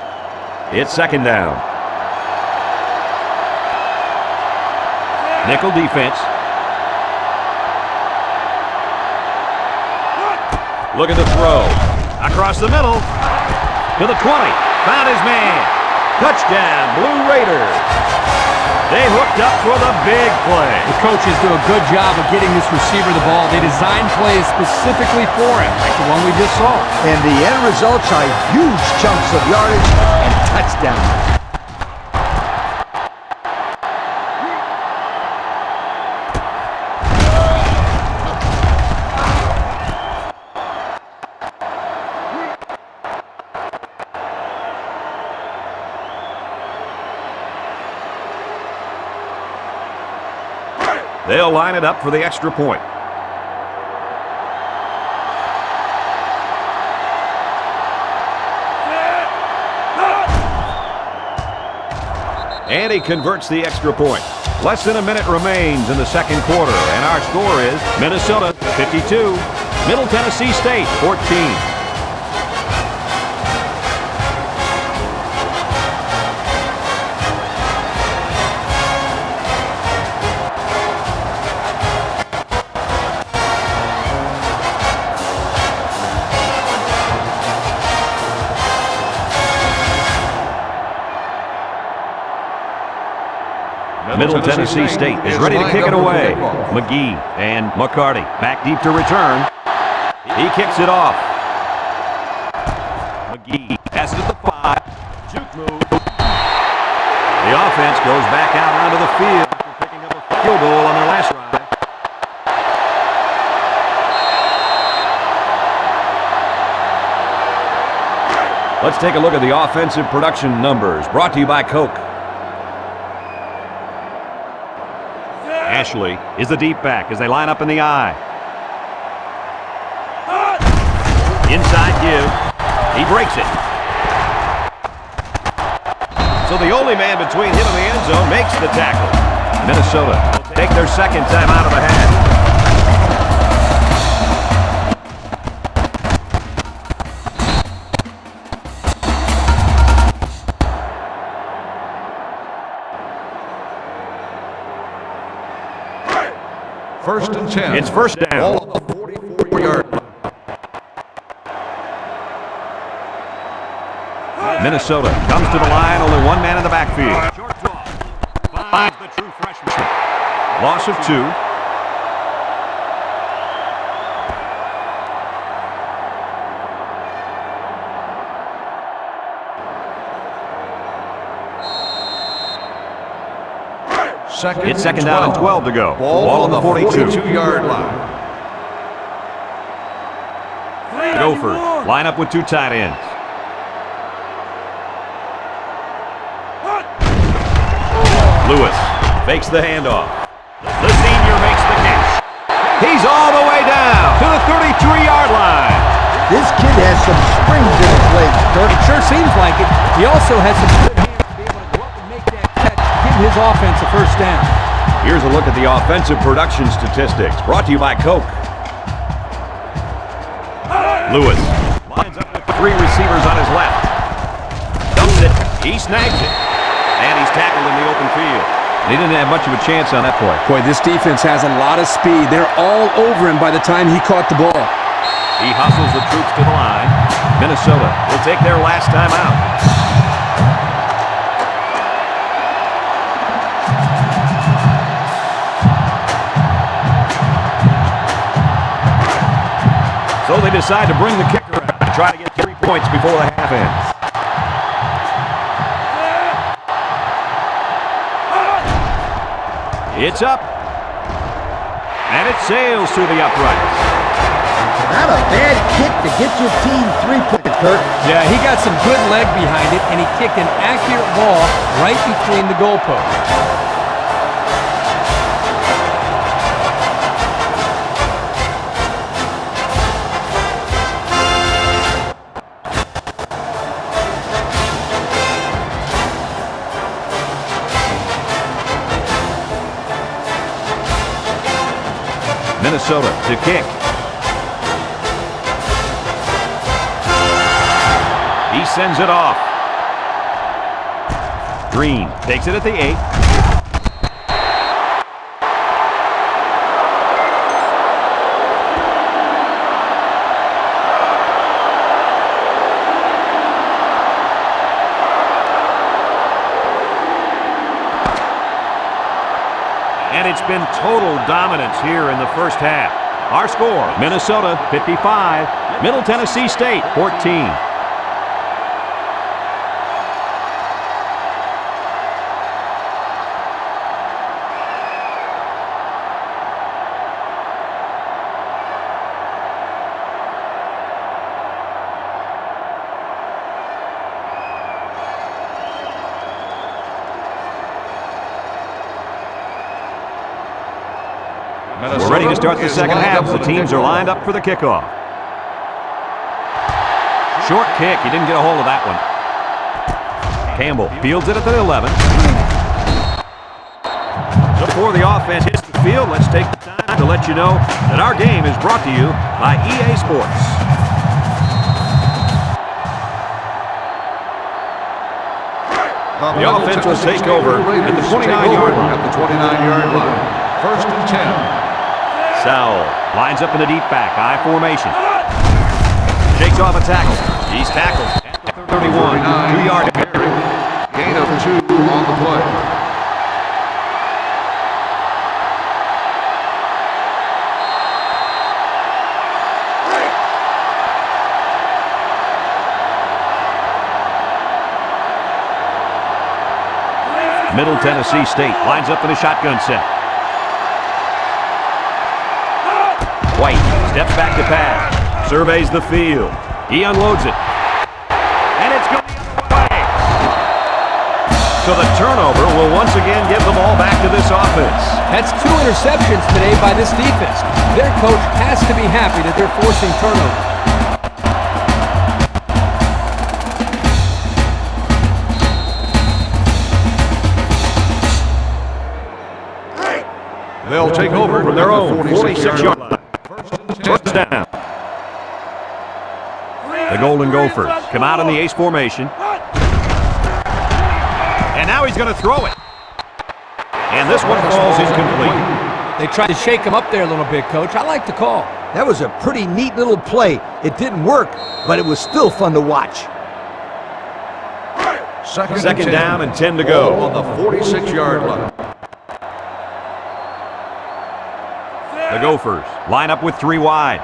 It's second down. Nickel defense. Looking to throw. Across the middle. To the 20. Found his man. Touchdown, Blue Raiders. They hooked up for the big play. The coaches do a good job of getting this receiver the ball. They design plays specifically for him, like the one we just saw. And the end results are huge chunks of yardage and touchdowns. They'll line it up for the extra point. And he converts the extra point. Less than a minute remains in the second quarter, and our score is Minnesota 52, Middle Tennessee State 14. Middle Tennessee State is ready to kick it away. McGee and McCarty back deep to return. He kicks it off. McGee passes it to the 5. Juke move. The offense goes back out onto the field after picking up a field goal on their last drive. Let's take a look at the offensive production numbers brought to you by Coke. Ashley is the deep back as they line up in the I. Inside give. He breaks it. So the only man between him and the end zone makes the tackle. Minnesota will take their second time out of the half. First and 10. It's first down. Ball on the 44-yard line. Minnesota comes to the line, only one man in the backfield. Short draw. Finds the true freshman. Loss of 2. It's second down and 12 to go. Ball on the 42-yard line. Gophers line up with 2 tight ends. Lewis fakes the handoff. The senior makes the catch. He's all the way down to the 33-yard line. This kid has some springs in his legs, Kirk. It sure seems like it. He also has some good hands to be able to go up and make that catch, give his offense a first down. Here's a look at the offensive production statistics brought to you by Coke. Lewis lines up with 3 receivers on his left. Dumps it. He snags it. And he's tackled in the open field. He didn't have much of a chance on that play. Boy, this defense has a lot of speed. They're all over him by the time he caught the ball. He hustles the troops to the line. Minnesota will take their last time out. So they decide to bring the kicker out and try to get 3 points before the half ends. It's up. And it sails through the uprights. Not a bad kick to get your team 3 points, Kirk. Yeah, he got some good leg behind it, and he kicked an accurate ball right between the goalposts. Minnesota to kick. sends it off. Green takes it at the 8. And it's been total dominance here in the first half. Our score, Minnesota 55, Middle Tennessee State 14. We're ready to start the second half. The teams are lined up for the kickoff. Short kick. He didn't get a hold of that one. Campbell fields it at the 11. So before the offense hits the field, let's take the time to let you know that our game is brought to you by EA Sports. The offense will take over at the 29-yard line. At the 29-yard line. First and 10. Sowell lines up in the deep back, I formation. Shakes off a tackle. He's tackled at the 31. 2-yard carry. Gain of 2 on the play. Middle Tennessee State lines up in a shotgun set. White steps back to pass, surveys the field. He unloads it. And it's going the other way. So the turnover will once again give the ball back to this offense. That's 2 interceptions today by this defense. Their coach has to be happy that they're forcing turnovers. They'll take over from their own 46-yard line. First down. The Golden Gophers come out in the ace formation. And now he's going to throw it. And this one falls incomplete. They tried to shake him up there a little bit, Coach. I like the call. That was a pretty neat little play. It didn't work, but it was still fun to watch. Second down and 10 to go. On the 46-yard line. The Gophers line up with 3 wide.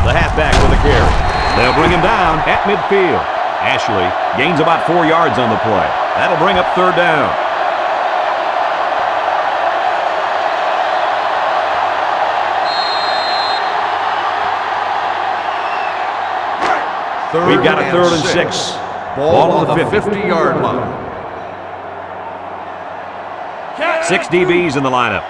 The halfback with a carry. They'll bring him down at midfield. Ashley gains about 4 yards on the play. That'll bring up third down. We've got a third and 6. Ball on the 50-yard line. 6 DBs in the lineup.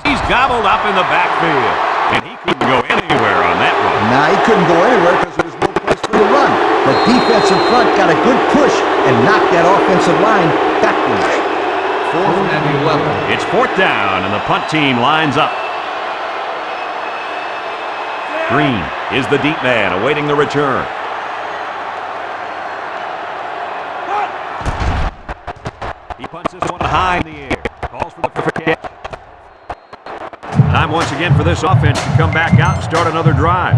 He's gobbled up in the backfield. And he couldn't go anywhere on that one. Nah, he couldn't go anywhere because there was no place for the run. The defense in front got a good push and knocked that offensive line backwards. 4th and 11. It's 4th down, and the punt team lines up. Green is the deep man awaiting the return. He punts this one high in the air. Calls for the perfect catch. Time once again for this offense to come back out and start another drive.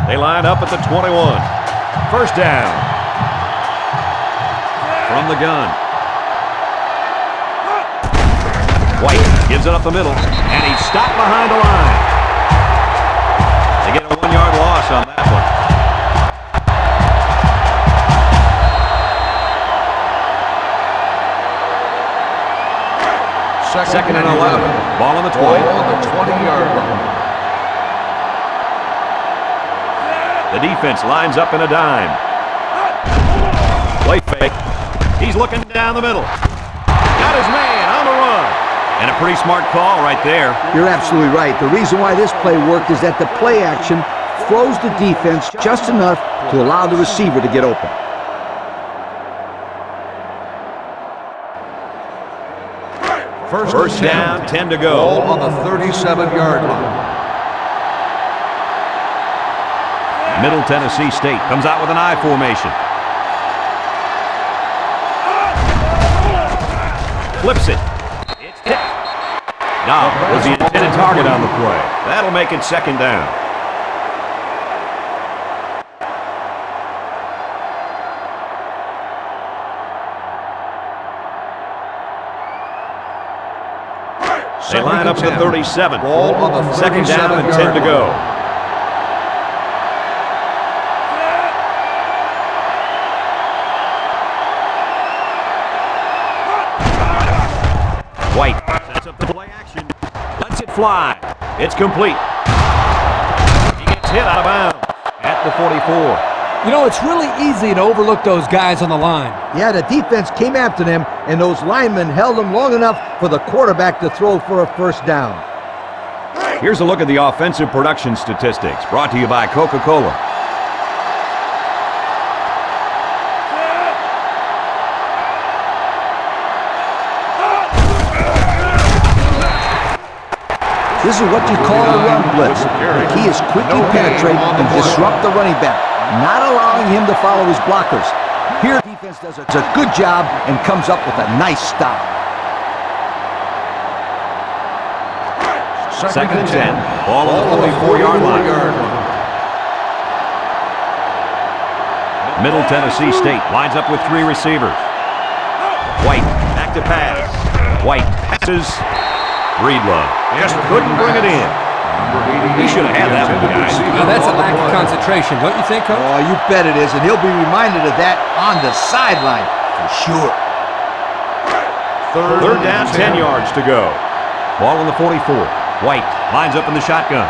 They line up at the 21. First down. From the gun. White gives it up the middle, and he's stopped behind the line. They get a 1-yard loss on that one. Second and 11. Ball on the 20. Ball on the 20-yard line. The defense lines up in a dime. Play fake. He's looking down the middle. Got his man on the run. And a pretty smart call right there. You're absolutely right. The reason why this play worked is that the play action throws the defense just enough to allow the receiver to get open. First down, 10 to go. Ball on the 37-yard line. Middle Tennessee State comes out with an I formation. Flips it. It's hit. Now was the intended target on the play. That'll make it second down. They line up the 37. Ball on the second down and 10 to go. White sets up the play action. Lets it fly. It's complete. He gets hit out of bounds at the 44. You know, it's really easy to overlook those guys on the line. Yeah, the defense came after them, and those linemen held them long enough for the quarterback to throw for a first down. Here's a look at the offensive production statistics, brought to you by Coca-Cola. This is what you call a run blitz. The key is quickly penetrate and disrupt the running back, not allowing him to follow his blockers. Here, the defense does a good job and comes up with a nice stop. Second and 10. Ball on the 44-yard line. Middle Tennessee State lines up with three receivers. White, back to pass. White passes. Breedlove just couldn't bring it in. He should have had that one, guys. Now, that's a lack of concentration, don't you think, Coach? Oh, you bet it is, and he'll be reminded of that on the sideline for sure. Third down, 10 yards to go. Ball on the 44. White lines up in the shotgun.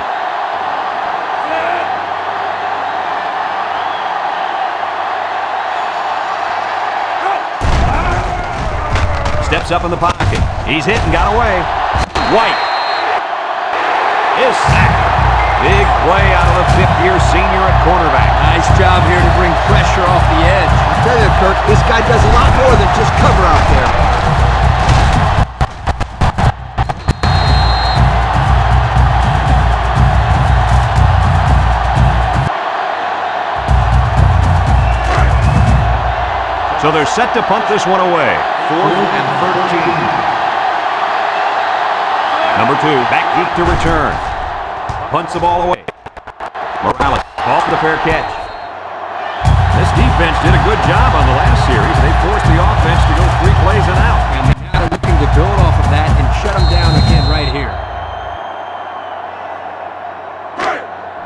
Steps up in the pocket. He's hit and got away. White is sacked. Big play out of the fifth-year senior at cornerback. Nice job here to bring pressure off the edge. I tell you, Kirk, this guy does a lot more than just cover out there. So they're set to punt this one away. 4th and 13. Number 2, back deep to return. Punts the ball away. Morales off the fair catch. This defense did a good job on the last series. They forced the offense to go 3 plays and out. And now they're looking to build off of that and shut them down again right here.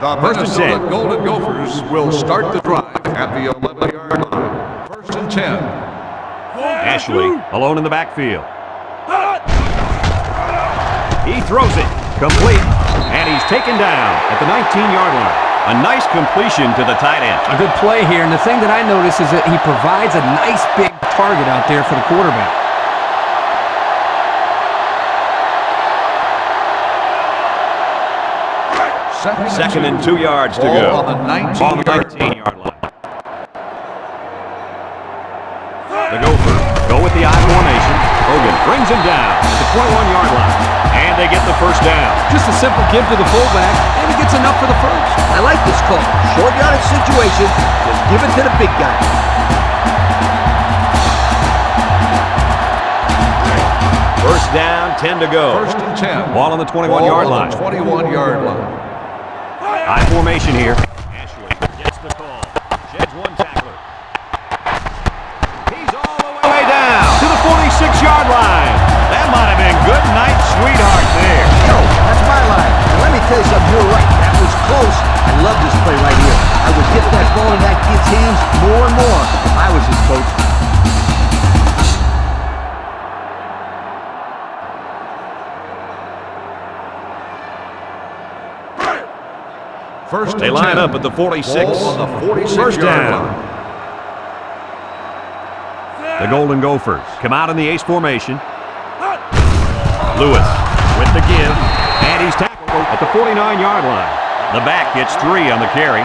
The Minnesota Golden Gophers will start the drive at the 11-yard line. 1st and 10. Ashley alone in the backfield. He throws it. Complete. And he's taken down at the 19-yard line. A nice completion to the tight end. A good play here, and the thing that I notice is that he provides a nice big target out there for the quarterback. Second and 2 yards to go. On the 19-yard line. The Gophers go with the I formation. Hogan brings him down at the 21-yard line. And they get the first down. Just a simple give to the fullback, and he gets enough for the first. I like this call. Short yardage situation. Just give it to the big guy. First down, 10 to go. 1st and 10. Ball on the 21-yard line. 21-yard line. I formation here. Ashley gets the call. Sheds one tackler. He's all the way down to the 46-yard line. That might have been good night, sweetheart there. Yo, that's my line. And let me tell you something, you're right. That was close. I love this play right here. I would get that ball in that kid's hands more and more if I was his coach. First They line up at the 46. Ball on the 46 First yard down. line. The Golden Gophers come out in the ace formation. Lewis with the give, and he's tackled at the 49-yard line. The back gets 3 on the carry.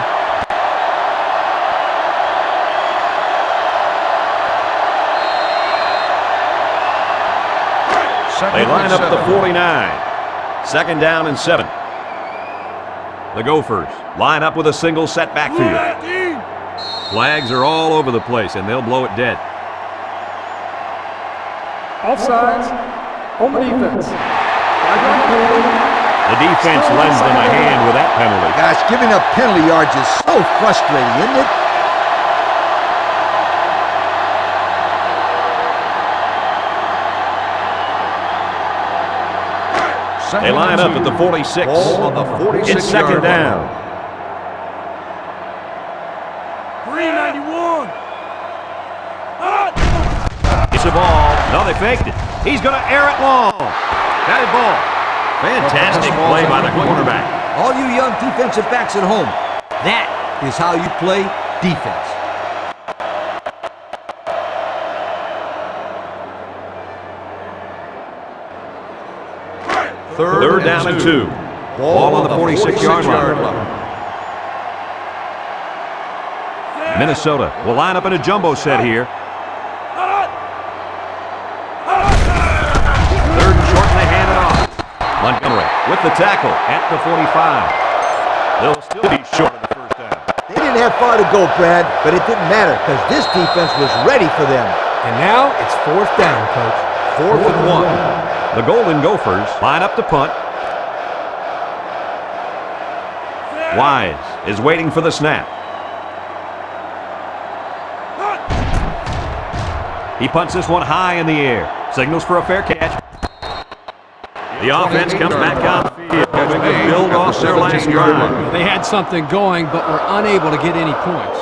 They line up at the 49. 2nd down and 7. The Gophers line up with a single set backfield. Flags are all over the place, and they'll blow it dead. Offsides on the defense. The defense lends them a hand with that penalty. Gosh, giving up penalty yards is so frustrating, isn't it? They line up at the 46. On the 46 It's 2nd down. 391. It's a ball. No, they faked it. He's going to air it long. Got it ball. Fantastic play by the quarterback. All you young defensive backs at home, that is how you play defense. Third down and 2. Ball on the 46-yard line. Minnesota will line up in a jumbo set here. 3rd and short, and they hand it off. Montgomery with the tackle at the 45. They'll still be short of the 1st down. They didn't have far to go, Brad, but it didn't matter because this defense was ready for them. And now it's 4th down, Coach. 4th and 1. The Golden Gophers line up to punt. Wise is waiting for the snap. He punts this one high in the air. Signals for a fair catch. The offense comes back on the field, hoping to build off their last drive. They had something going, but were unable to get any points.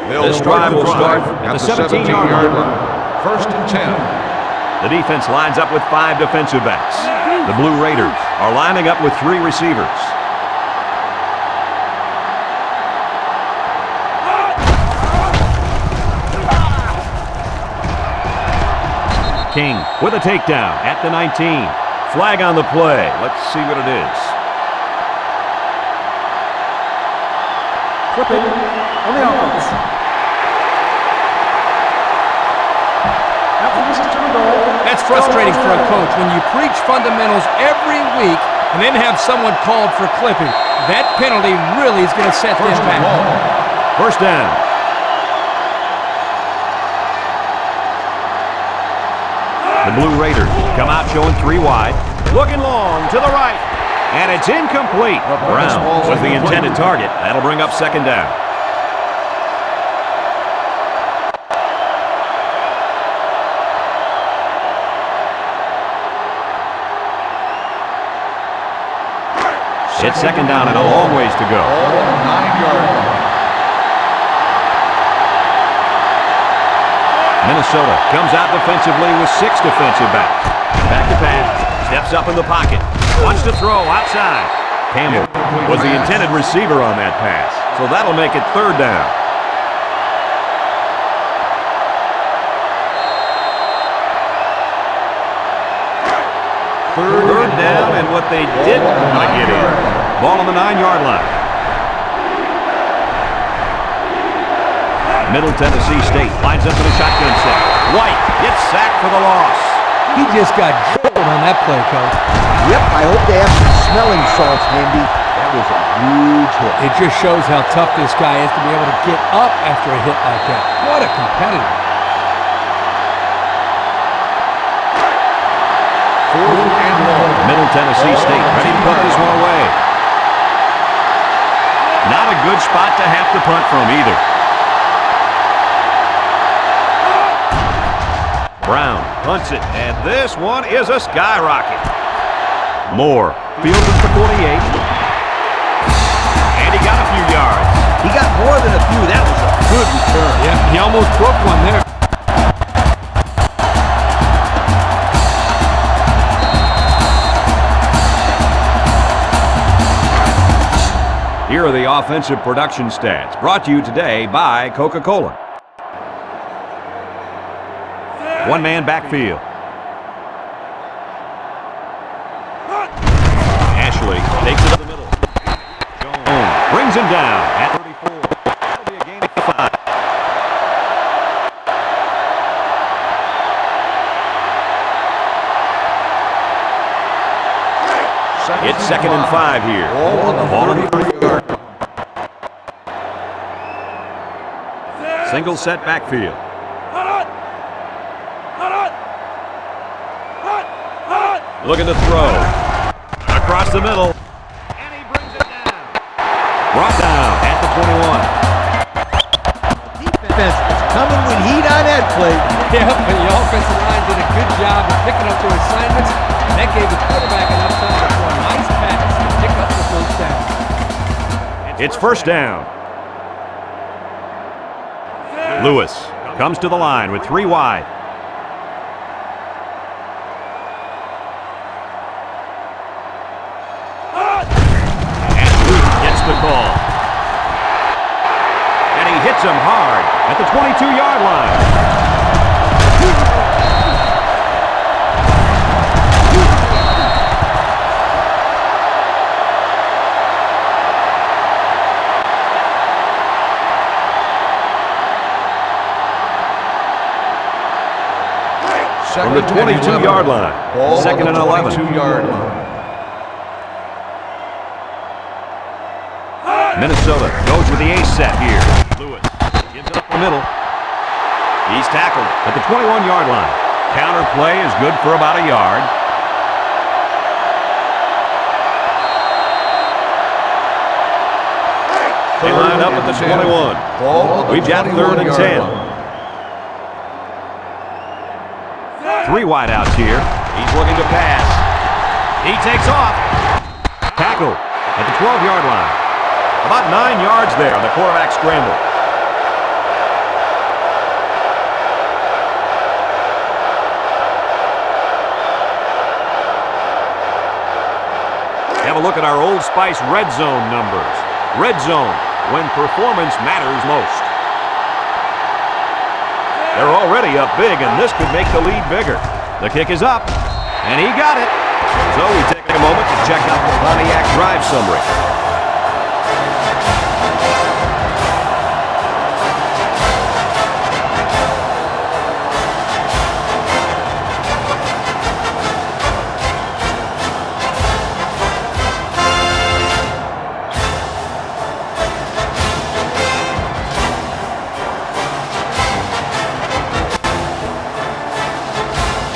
This drive will start at the 17-yard line. 1st and 10. The defense lines up with 5 defensive backs. The Blue Raiders are lining up with 3 receivers. King with a takedown at the 19. Flag on the play. Let's see what it is. Flipping on the offense. That's frustrating for a coach when you preach fundamentals every week and then have someone called for clipping. That penalty really is going to set them back. 1st down. The Blue Raiders come out showing 3 wide. Looking long to the right. And it's incomplete. Brown was the intended target. That'll bring up 2nd down. It's 2nd down and a long ways to go. 9-yard line. Minnesota comes out defensively with 6 defensive backs. Back to pass. Steps up in the pocket. Wants to throw outside. Campbell was the intended receiver on that pass. So that'll make it 3rd down. Third down, and what they didn't want to get in. Ball on the 9-yard line. Middle Tennessee State lines up in a shotgun set. White gets sacked for the loss. He just got drilled on that play, Coach. Yep, I hope they have some smelling salts handy. That was a huge hit. It just shows how tough this guy is to be able to get up after a hit like that. What a competitor. 4th and long. Middle Tennessee State ready to put this one away. Not a good spot to have to punt from either. Brown punts it, and this one is a skyrocket. Moore fields it for 48. And he got a few yards. He got more than a few. That was a good return. Yeah, he almost broke one there. Here are the offensive production stats, brought to you today by Coca-Cola. 1-man backfield. brings him down at 34. That'll be a gain of 5. It's 2nd and 5 here. Ball on the 30-yard line. Single set backfield. Looking to throw. Across the middle. And he brings it down. Brought down at the 21. Defense is coming with heat on that play. Yep, and the offensive line did a good job of picking up their assignments. And that gave the quarterback enough time to throw a nice pass to pick up the first down. It's first down. Lewis comes to the line with 3 wide. And Luke gets the call. And he hits him hard at the 22-yard line. From the 22-yard line. 2nd and 11. 22-yard line. Minnesota goes with the ace set here. Lewis gives it up the middle. He's tackled at the 21-yard line. Counter play is good for about a yard. They line up at the 21. We've got 3rd and 10. 3 wide outs here. He's looking to pass. He takes off. Tackle at the 12-yard line. About 9 yards there on the quarterback scramble. Have a look at our Old Spice Red Zone numbers. Red Zone, when performance matters most. They're already up big, and this could make the lead bigger. The kick is up, and he got it. So we take a moment to check out the Pontiac drive summary.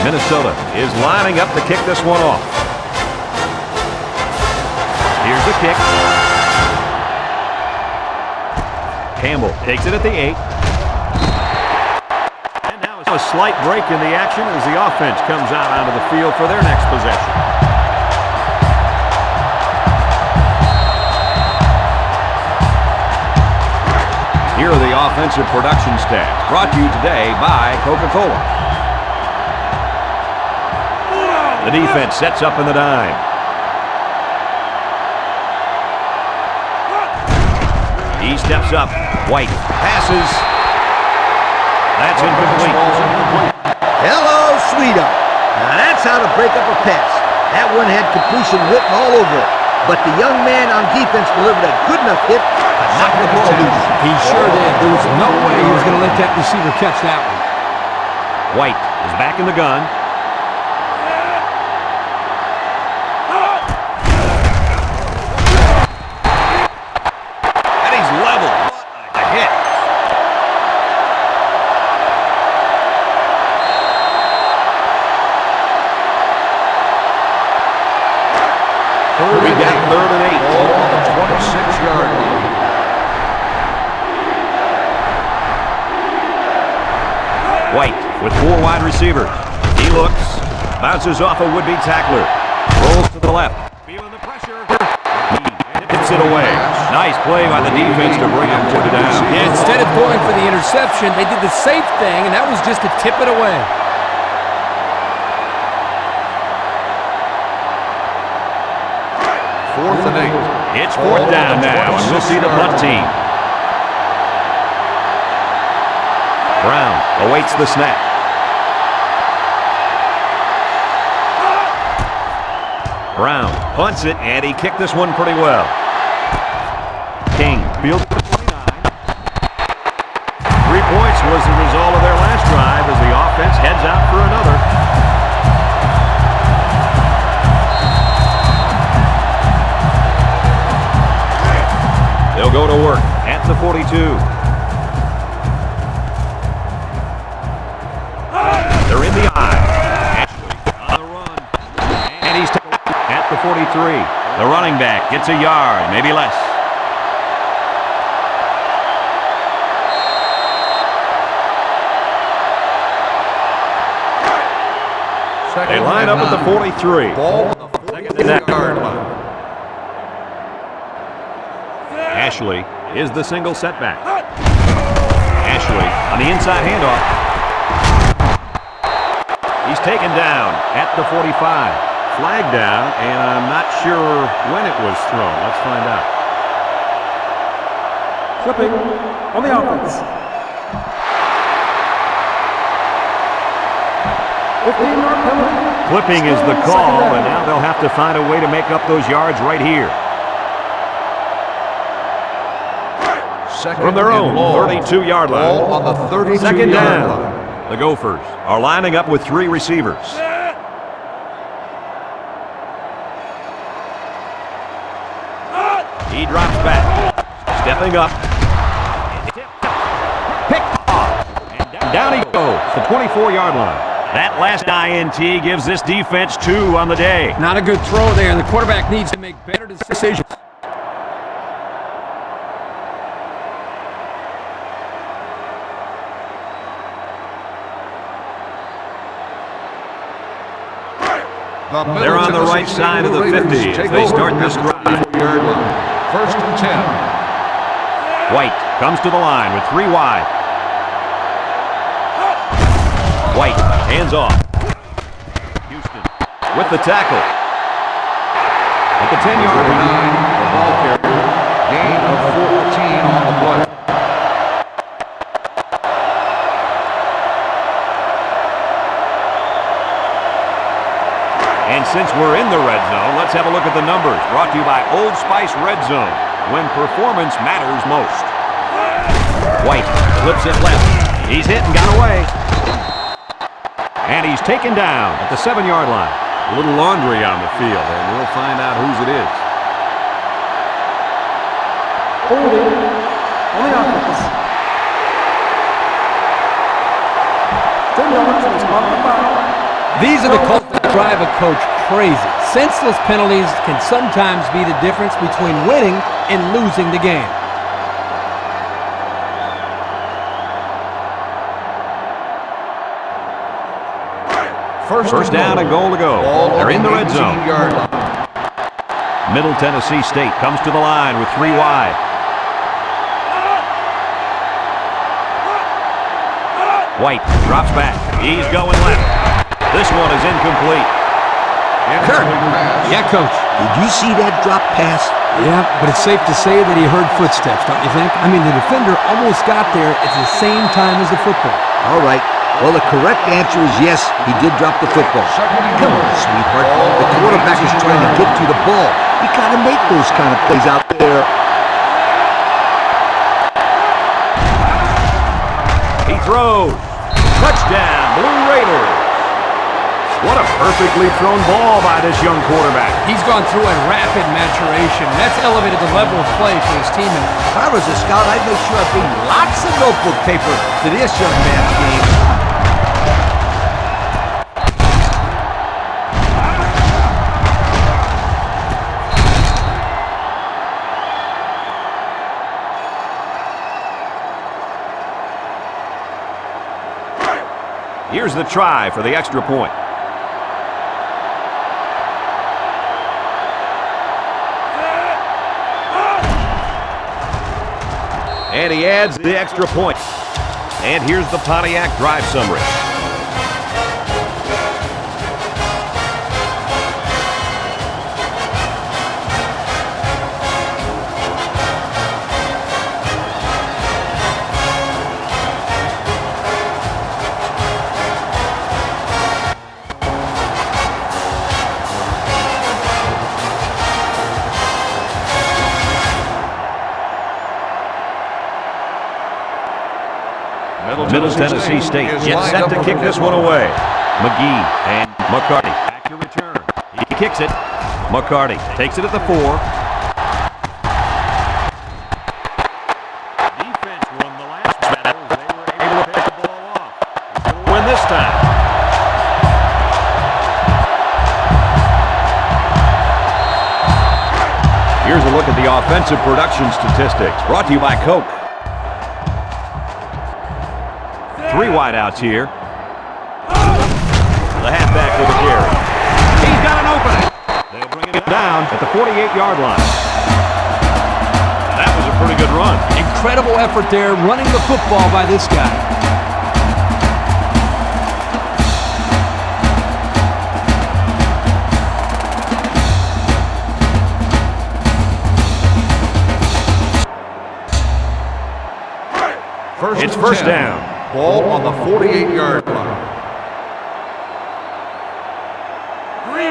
Minnesota is lining up to kick this one off. Here's the kick. Campbell takes it at the 8. And now a slight break in the action as the offense comes out onto the field for their next possession. Here are the offensive production stats, brought to you today by Coca-Cola. The defense sets up in the dime. He steps up. White passes. That's incomplete. Hello, sweetheart. Now that's how to break up a pass. That one had completion written all over it. But the young man on defense delivered a good enough hit to knock the ball loose. He sure did. There was no way he was going to let that receiver catch that one. White is back in the gun. We got 3rd and 8. Ball on the 26-yard line. White with 4 wide receivers. He looks, bounces off a would-be tackler, rolls to the left, feeling the pressure. He hits it away. Nice play by the defense to bring him to the down. Yeah, instead of going for the interception, they did the safe thing, and that was just to tip it away. Fourth and 8. It's 4th down now, and we'll see the punt team. Brown awaits the snap. Brown punts it, and he kicked this one pretty well. King field to the 29. 3 points was the result of their last drive as the offense heads out for another. They'll go to work at the 42. They're in the eye. Ashley on the run. And he's at the 43. The running back gets a yard, maybe less. They line up at the 43. Ball on the 43-yard line. Ashley is the single setback. Ashley on the inside handoff. He's taken down at the 45. Flag down, and I'm not sure when it was thrown. Let's find out. Flipping on the offense. 15-yard penalty. Clipping is the call, but now they'll have to find a way to make up those yards right here. From their own 32-yard line. Ball on the 32-yard Second down. line. The Gophers are lining up with 3 receivers. He drops back. Stepping up. Picked off. And down he goes. The 24-yard line. That last INT gives this defense 2 on the day. Not a good throw there. The quarterback needs to make better decisions. They're on the right side of the 50 as they start this drive. First and 10. White comes to the line with 3 wide. White, hands off. Houston with the tackle. At the 10-yard line, The ball carrier. Gain of 14 on the play. and since we're in the red zone, let's have a look at the numbers. Brought to you by Old Spice Red Zone, when performance matters most. White flips it left. He's hit and got away. And he's taken down at the 7-yard line. A little laundry on the field, and we'll find out whose it is. Holding on the offense. 10 yards is on the foul. These are the calls that drive a coach crazy. Senseless penalties can sometimes be the difference between winning and losing the game. First down and goal to go. They're in the red zone. Middle Tennessee State comes to the line with 3 wide. White drops back. He's going left. This one is incomplete. Kirk. Yeah, Coach. Did you see that drop pass? Yeah, but it's safe to say that he heard footsteps, don't you think? I mean, the defender almost got there at the same time as the football. All right. Well, the correct answer is yes, he did drop the football. Come on, sweetheart. The quarterback is trying to get to the ball. You got to make those kind of plays out there. He throws. Touchdown, Blue Raiders. What a perfectly thrown ball by this young quarterback. He's gone through a rapid maturation. That's elevated the level of play for his teammates. If I was a scout, I'd make sure I bring lots of notebook paper to this young man's game. Here's the try for the extra point. And he adds the extra point. And here's the Pontiac drive summary. Middle Tennessee State gets set to kick this one away. McGee and McCarty back to return. He kicks it. McCarty takes it at the 4. Defense won the last battle. They were able to pick the ball off. He's going to win this time. Here's a look at the offensive production statistics, brought to you by Coke. 3 wideouts here. The halfback with a carry. He's got an opening. They'll bring it down at the 48-yard line. That was a pretty good run. Incredible effort there, running the football by this guy. It's first down. Ball on the 48-yard line.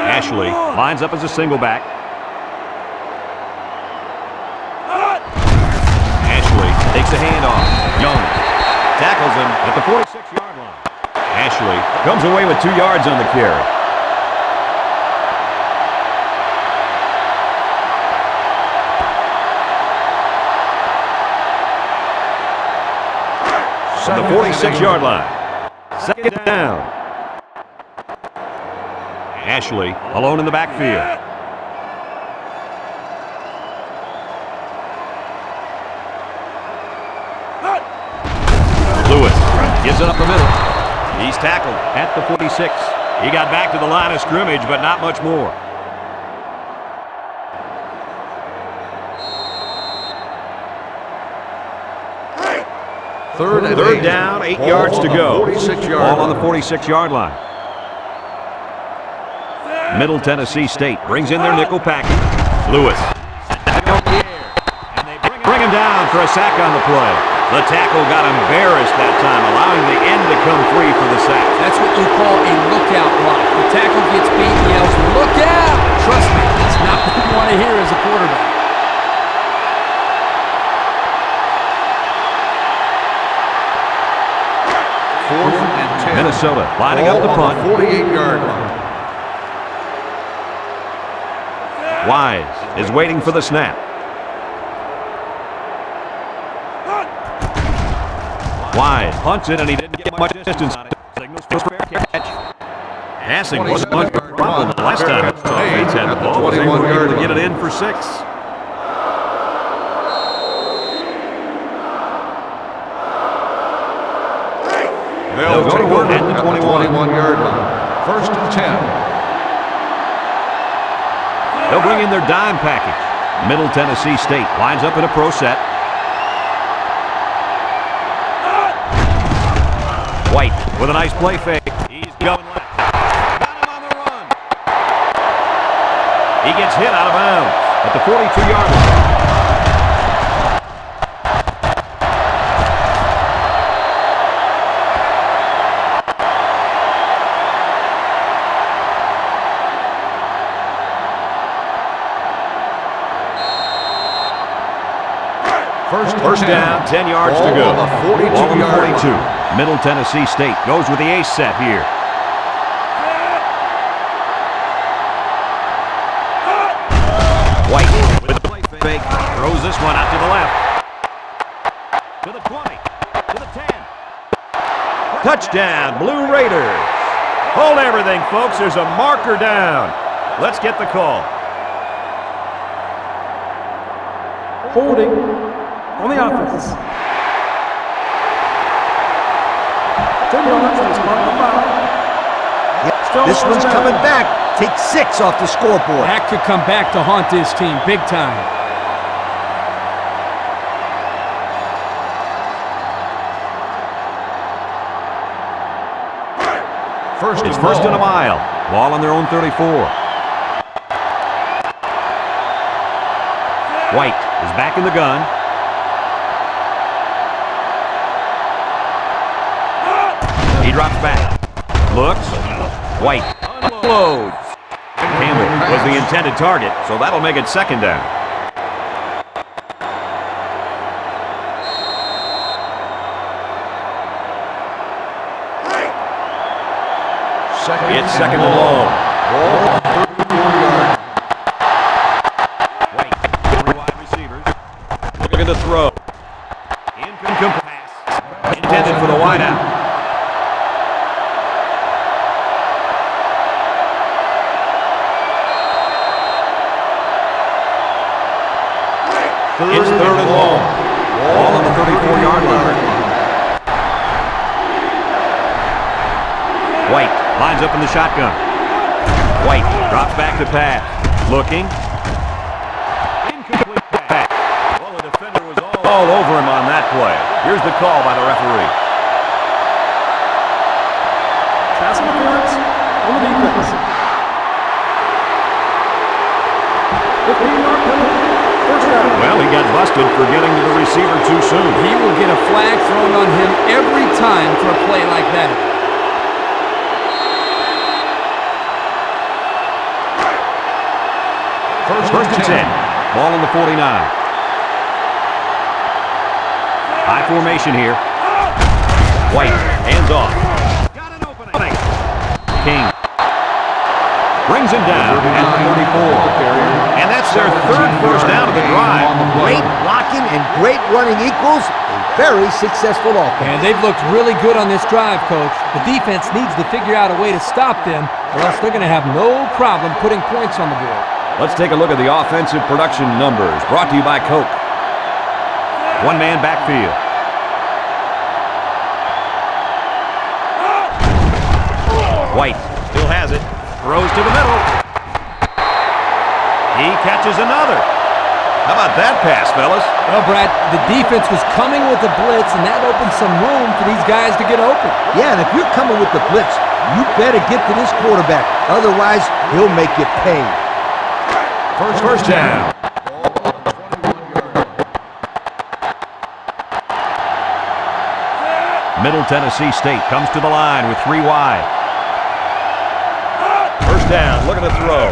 Ashley lines up as a single back. Ashley takes a handoff. Young tackles him at the 46-yard line. Ashley comes away with 2 yards on the carry. On the 46-yard line. Second down. Ashley alone in the backfield. Lewis gives it up the middle. He's tackled at the 46. He got back to the line of scrimmage, but not much more. Third down, 8 yards to go. Ball on the 46-yard line. Middle Tennessee State brings in their nickel package. Lewis. And they bring him down for a sack on the play. The tackle got embarrassed that time, allowing the end to come free for the sack. That's what you call a lookout block. The tackle gets beat and yells, "Look out!" Trust me, that's not what you want to hear as a quarterback. Fourth and 10. Minnesota lining up the punt. 48-yard line. Wise is waiting for the snap. Wise punts it, and he didn't get much distance on it. Signals for fair catch. Passing wasn't much of a problem the last time Saints had the ball. They were able to get it in for 6. They'll go to work at the 21-yard line. First and 10. They'll bring in their dime package. Middle Tennessee State lines up in a pro set. White with a nice play fake. He's going left. Got him on the run. He gets hit out of bounds at the 42-yard line. First down, 10 yards to go. Ball on the 42. Middle Tennessee State goes with the ace set here. White with the play fake. Throws this one out to the left. To the 20. To the 10. Touchdown, Blue Raiders. Hold everything, folks. There's a marker down. Let's get the call. Holding on the offense. 10 yards on the spot of the foul. This one's coming back. Take 6 off the scoreboard. That could come back to haunt this team big time. It's first and a mile. Ball on their own 34. White is back in the gun. He drops back. Looks. White unloads. Campbell was the intended target, so that'll make it second down. It's second and long. Ball on 34-yard. White, three wide receivers. Looking to throw. Incomplete pass. Intended for the wideout. It's third and long. Ball on the 34-yard line. White lines up in the shotgun. White drops back to pass. Looking. Incomplete pass. Well, the defender was all over him on that play. Here's the call by the referee. Pass interference on the defense. 15-yard penalty. First down. Well, he got busted for getting to the receiver too soon. He will get a flag thrown on him every time for a play like that. First and 10. Ball on the 49. High formation here. White, hands off. Got an opening. King brings him down at the 34. And that's their third first down of the drive. Great blocking and great running equals a very successful offense. And they've looked really good on this drive, Coach. The defense needs to figure out a way to stop them, or else they're going to have no problem putting points on the board. Let's take a look at the offensive production numbers, brought to you by Coke. One-man backfield. White still has it. Throws to the middle. He catches another. How about that pass, fellas? Well, Brad, the defense was coming with the blitz, and that opened some room for these guys to get open. Yeah, and if you're coming with the blitz, you better get to this quarterback. Otherwise, he'll make you pay. First down. Middle Tennessee State comes to the line with three wide. First down, looking to throw.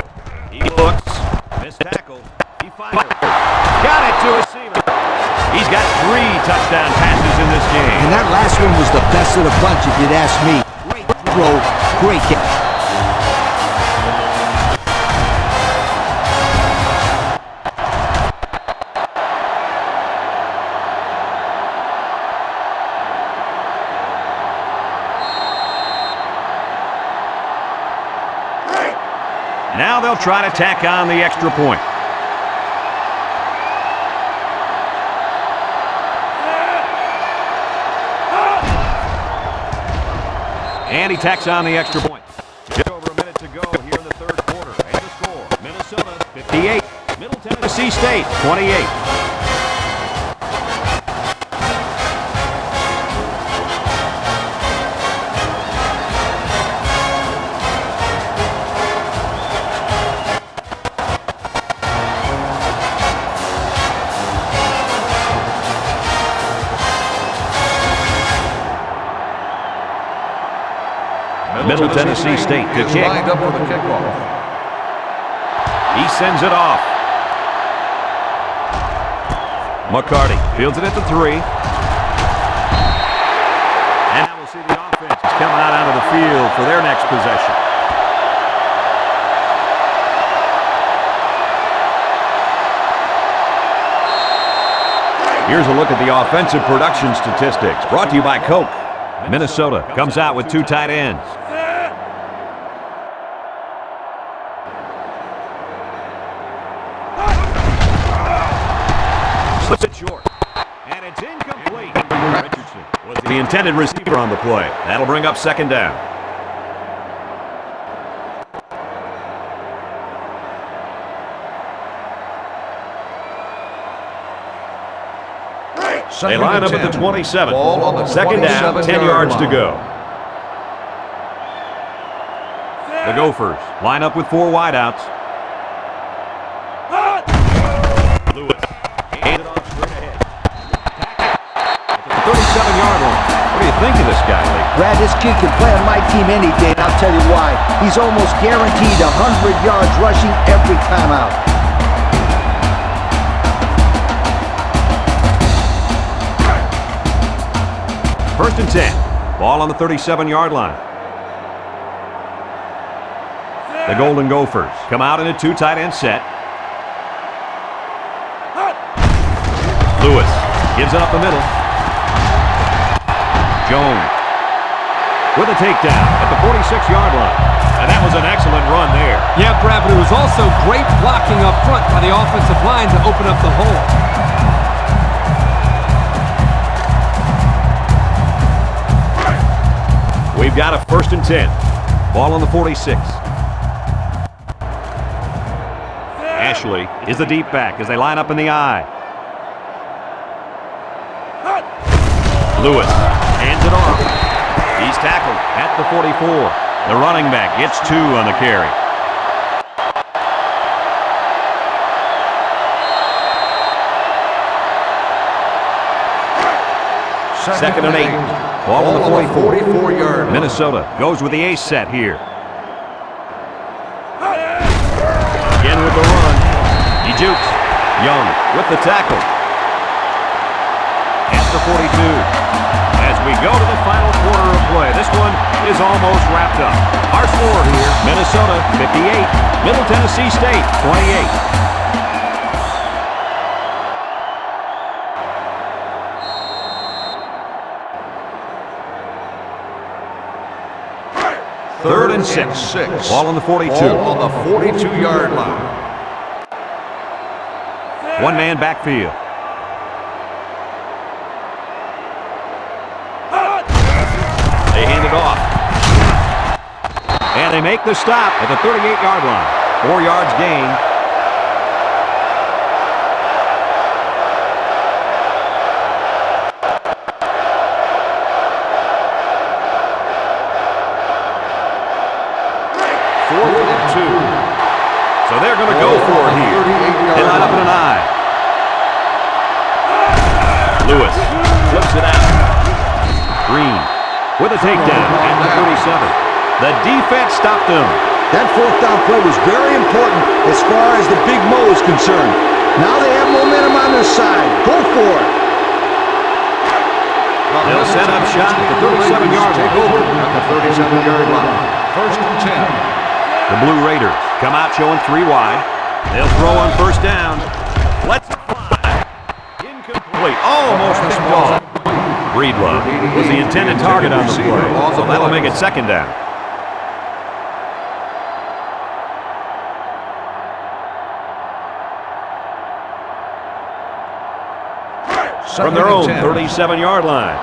He looks. Missed tackle. He fires. Got it to receiver. He's got 3 touchdown passes in this game. And that last one was the best of the bunch, if you'd ask me. Great throw, great catch. Now they'll try to tack on the extra point. And he tacks on the extra point. Just over a minute to go here in the third quarter. And the score, Minnesota 58, Middle Tennessee State 28. Middle Tennessee State to kick. Lined up for the kickoff. He sends it off. McCarty fields it at the 3. And now we'll see the offense come out onto the field for their next possession. Here's a look at the offensive production statistics, brought to you by Coke. Minnesota comes out with 2 tight ends. Slips it short. And it's incomplete. Richardson was the intended receiver on the play. That'll bring up second down. They line up at the 27. Ball on the second down, 10 yards to go. The Gophers line up with 4 wideouts. Lewis handed off straight ahead. At the 37-yard line. What do you think of this guy, Lee? Brad, this kid can play on my team any day, and I'll tell you why. He's almost guaranteed 100 yards rushing every time out. First and 10. Ball on the 37-yard line. The Golden Gophers come out in a two tight end set. Lewis gives it up the middle. Jones with a takedown at the 46-yard line. And that was an excellent run there. Yeah, Brad, but it was also great blocking up front by the offensive line to open up the hole. We've got a 1st and 10. Ball on the 46. Ashley is the deep back as they line up in the I. Lewis hands it off. He's tackled at the 44. The running back gets 2 on the carry. Second and 8. Ball on the 44-yard line. Minnesota goes with the ace set here. Again with the run. He jukes. Young with the tackle. At the 42. As we go to the final quarter of play, this one is almost wrapped up. Our score here, Minnesota 58, Middle Tennessee State 28. Third and 6. Ball on the 42. Ball on the 42-yard line. One-man backfield. They hand it off. And they make the stop at the 38-yard line. 4 yards gain. So they're going to go for it here. They line up in an I. Lewis flips it out. Green with a takedown at the 37. The defense stopped them. That 4th down play was very important as far as the Big Mo is concerned. Now they have momentum on their side. Go for it. They'll set up shot at the 37-yard line. At the 37-yard line. 1st and 10. The Blue Raiders come out showing 3 wide. They'll throw on 1st down. Let's fly. Incomplete. Almost picked off. Breedlove was the intended target on the play, so that'll make it 2nd down. From their own 37-yard line.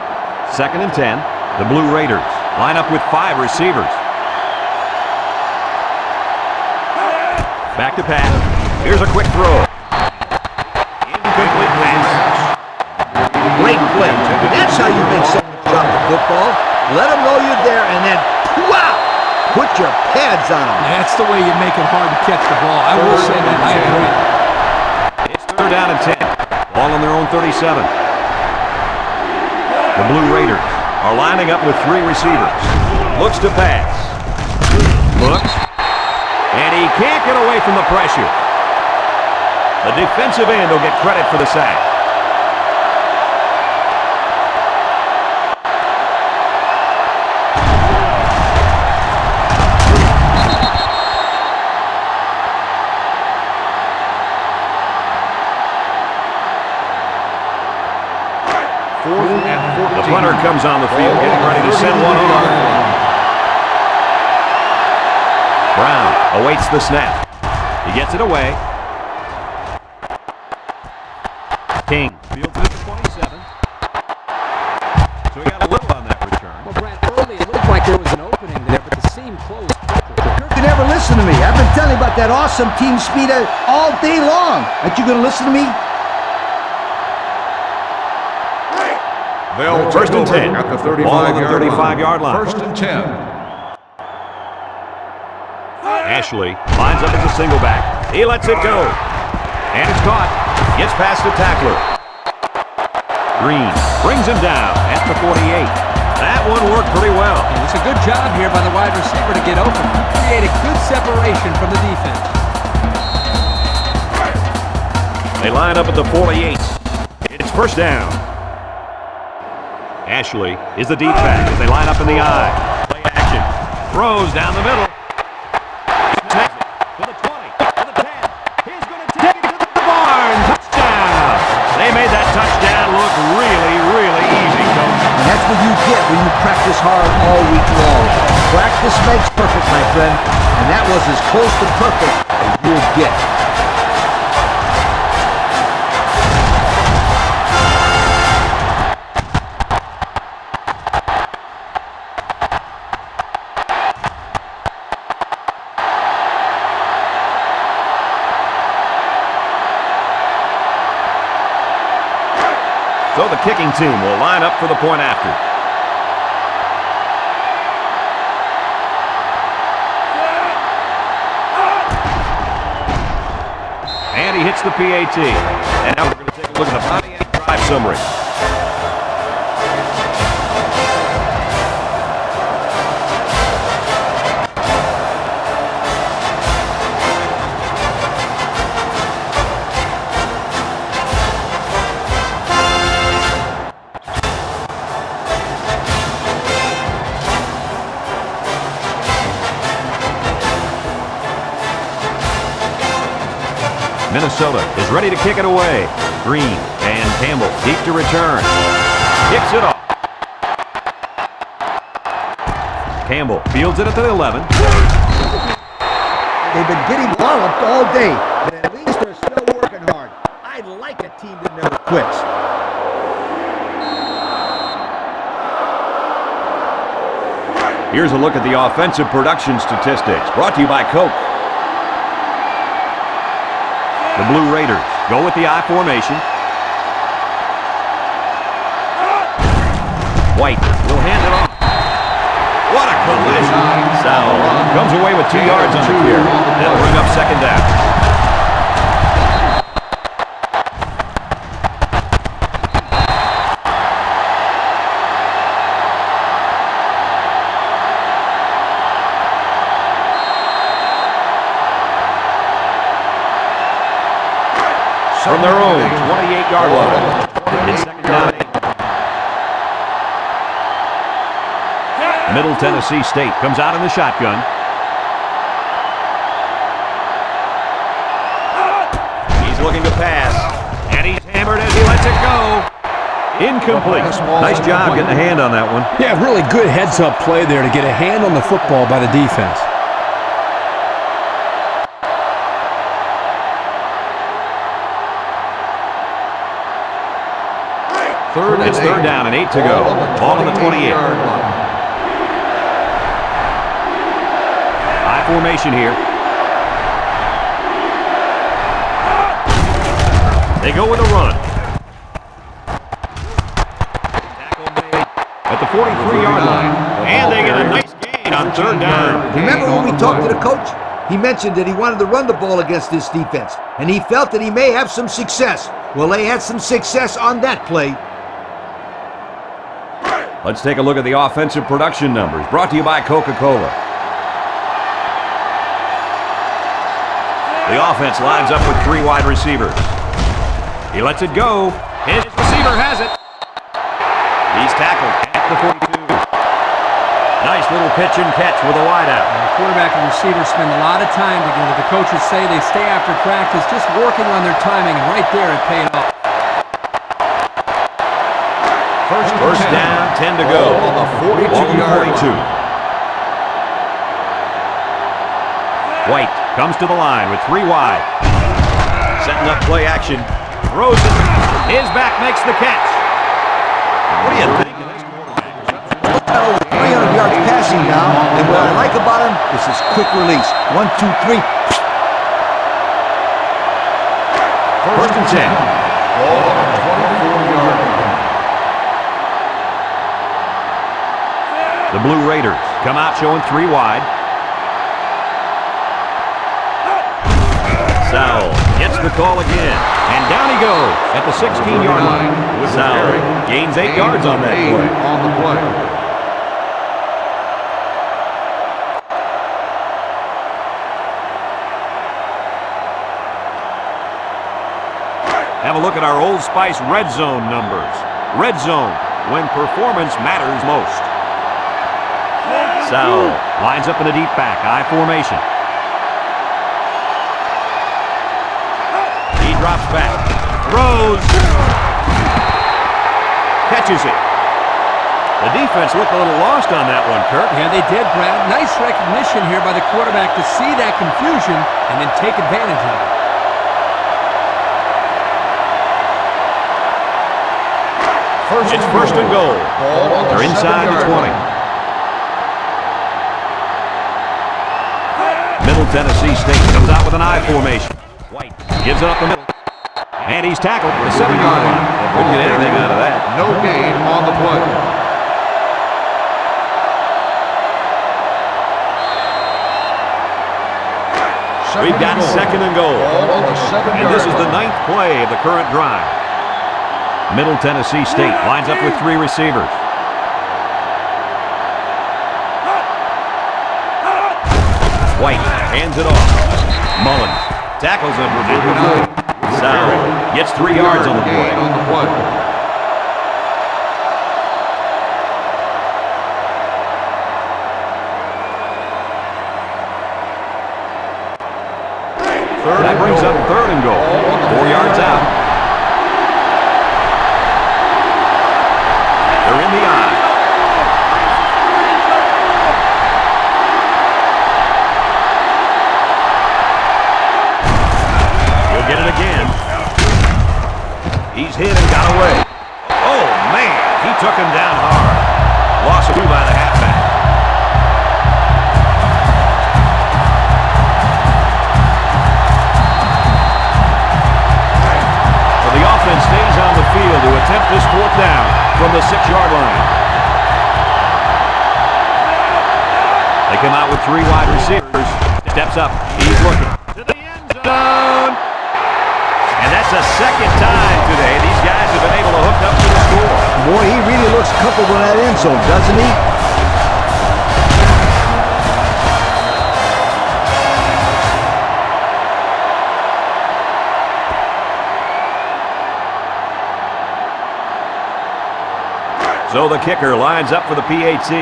2nd and 10. The Blue Raiders line up with 5 receivers. Back to pass. Here's a quick throw. Incomplete pass. Great play. That's how you make someone drop the football. Let them know you're there, and then, wow, put your pads on them. That's the way you make it hard to catch the ball. I will say that. I agree. It's 3rd down and 10. Ball on their own 37. The Blue Raiders are lining up with 3 receivers. Looks to pass. Looks. And he can't get away from the pressure. The defensive end will get credit for the sack. The punter comes on the field, getting ready to send one on. Brown awaits the snap. He gets it away. King fields it at the 27. So he got a little on that return. Well, Brad, early it looked like there was an opening there, but the seam closed quickly. You never listen to me. I've been telling you about that awesome team speed all day long. Aren't you going to listen to me? They'll 1st and 10. At the Ball on the 35-yard line. 1st and 10. Ashley lines up as a single back. He lets it go. And it's caught. Gets past the tackler. Green brings him down at the 48. That one worked pretty well. And it's a good job here by the wide receiver to get open. Created good separation from the defense. They line up at the 48. It's 1st down. Ashley is the deep back as they line up in the I. Play action. Throws down the middle. will you get when you practice hard all week long? Practice makes perfect, my friend, and that was as close to perfect as you'll get. So the kicking team will line up for the point after. And he hits the PAT. And now we're going to take a look at the Pontiac drive summary. Minnesota is ready to kick it away. Green and Campbell deep to return. Kicks it off. Campbell fields it at the 11. They've been getting walloped all day, but at least they're still working hard. I like a team that never quits. Here's a look at the offensive production statistics brought to you by Coke. The Blue Raiders go with the I formation. White will hand it off. What a collision. Sal comes away with 2 yards on the carry. That'll bring up second down. From their own 28-yard line. It's second down. Middle Tennessee State comes out in the shotgun. He's looking to pass. And he's hammered as he lets it go. Incomplete. Nice job getting a hand on that one. Yeah, really good heads-up play there to get a hand on the football by the defense. It's third down and 8 to go. Ball on the 28. High formation here. They go with a run. Tackle made at the 43-yard line. And they get a nice gain on third down. Remember when we talked to the coach? He mentioned that he wanted to run the ball against this defense, and he felt that he may have some success. Well, they had some success on that play. Let's take a look at the offensive production numbers brought to you by Coca-Cola. The offense lines up with 3 wide receivers. He lets it go. His receiver has it. He's tackled at the 42. Nice little pitch and catch with a wideout. The quarterback and receiver spend a lot of time together. The coaches say they stay after practice just working on their timing, and right there it paid off. First down, 10 to go. On the 42-yard line. White comes to the line with 3 wide. Setting up play action. Throws it. His back makes the catch. What do you think of this quarterback? Over 300 yards passing now, and what I like about him is his quick release. 1, 2, 3. First and 10. Ball on the 24-yard line. The Blue Raiders come out showing 3 wide. Sowell gets the call again. And down he goes at the 16-yard line. Sowell gains 8 yards on that play. On the play. Have a look at our Old Spice Red Zone numbers. Red Zone, when performance matters most. Sowell lines up in a deep back, I formation. He drops back, throws, catches it. The defense looked a little lost on that one, Kirk. Yeah, they did, Brad. Nice recognition here by the quarterback to see that confusion and then take advantage of it. It's first and goal. They're inside the 20. Middle Tennessee State comes out with an I formation. White gives it up the middle. And he's tackled at the 7-yard line. Couldn't get anything out of that. No gain on the play. We've got second and goal. And this is the 9th play of the current drive. Middle Tennessee State lines up with 3 receivers. White hands it off. Mullins tackles him for 59. Sauer gets 3 yards on the play. That brings up third and goal. 4 yards out. They're in the eye. He'll get it again. He's hit and got away. Oh, man. He took him down hard. Loss of 2 by the halfback. The offense stays on the field to attempt this 4th down from the 6-yard line. They come out with 3 wide receivers. Steps up. He's looking. To the end zone. And that's the 2nd time today these guys have been able to hook up to the score. Boy, he really looks comfortable in that end zone, doesn't he? So the kicker lines up for the PAT.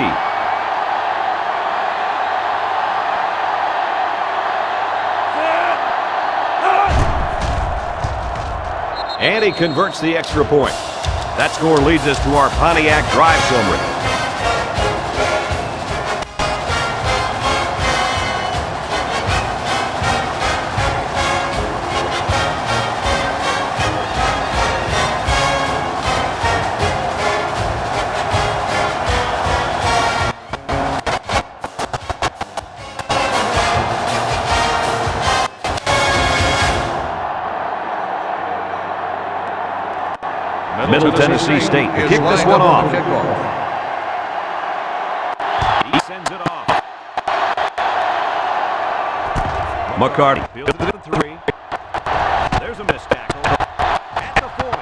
And he converts the extra point. That score leads us to our Pontiac drive summary. Middle Tennessee State to kick this one off. He sends it off. McCarty fields it at 3. There's a missed tackle at the 40.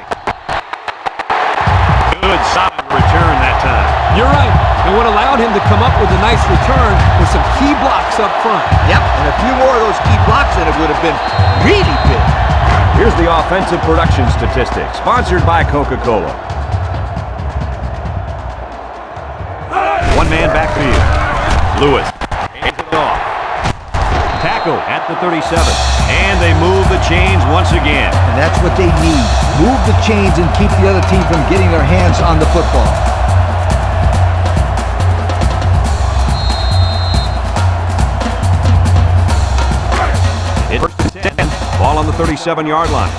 Good solid return that time. You're right. And what allowed him to come up with a nice return was some key blocks up front. Yep, and a few more of those key blocks and it would have been really big. Here's the offensive production statistics, sponsored by Coca-Cola. 1-man backfield. Lewis hands it off. Tackle at the 37. And they move the chains once again. And that's what they need. Move the chains and keep the other team from getting their hands on the football. Ball on the 37-yard line.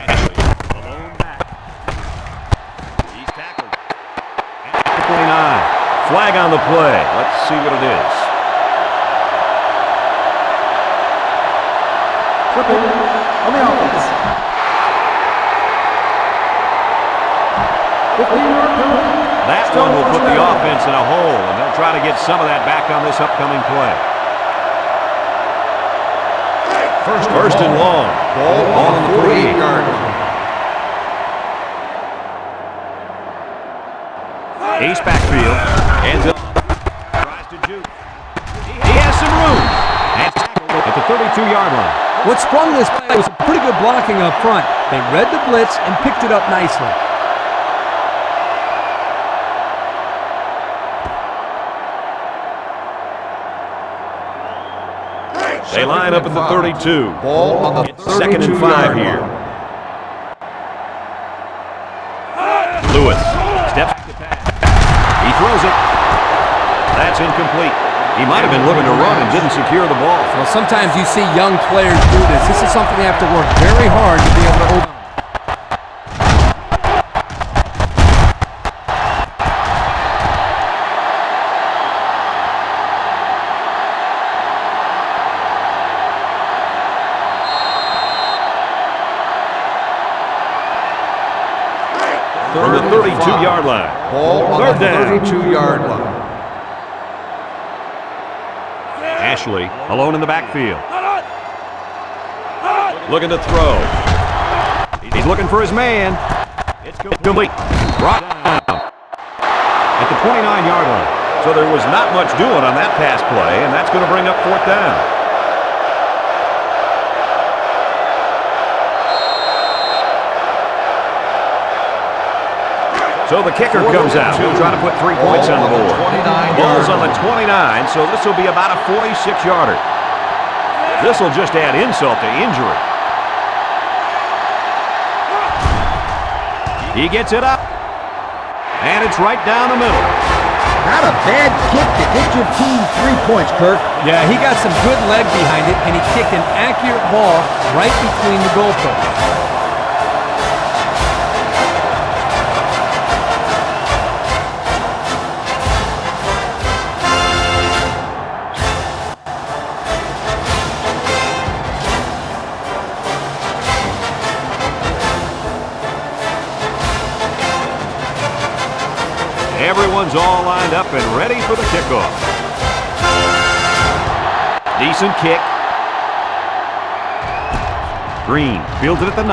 Ashley, alone back. He's tackled. At the 29. Flag on the play. Let's see what it is. Flipping on the offense. 15-yard penalty. That one will put the offense in a hole, and they'll try to get some of that back on this upcoming play. First and long. Ball on the 48-yard line. Ace backfield. Hands up. Tries to juke. He has some room. And tackled at the 32-yard line. What sprung this play was pretty good blocking up front. They read the blitz and picked it up nicely. They line up at the 32. Ball on the It's 2nd and 5 here. incomplete. He might have been looking to run and didn't secure the ball. Well, sometimes you see young players do this. This is something they have to work very hard to be able to open. From the 32-yard line. Ball on Third the down. 32-yard line. Ashley alone in the backfield. Looking to throw. He's looking for his man. It's complete. Brought down at the 29-yard line. So there was not much doing on that pass play, and that's going to bring up fourth down. So the kicker comes out, trying to put 3 points on the board. Ball's on the 29, so this will be about a 46-yarder. This will just add insult to injury. He gets it up, and it's right down the middle. Not a bad kick to get your team 3 points, Kirk. Yeah, he got some good leg behind it, and he kicked an accurate ball right between the goalposts. Everyone's all lined up and ready for the kickoff. Decent kick. Green fields it at the 9.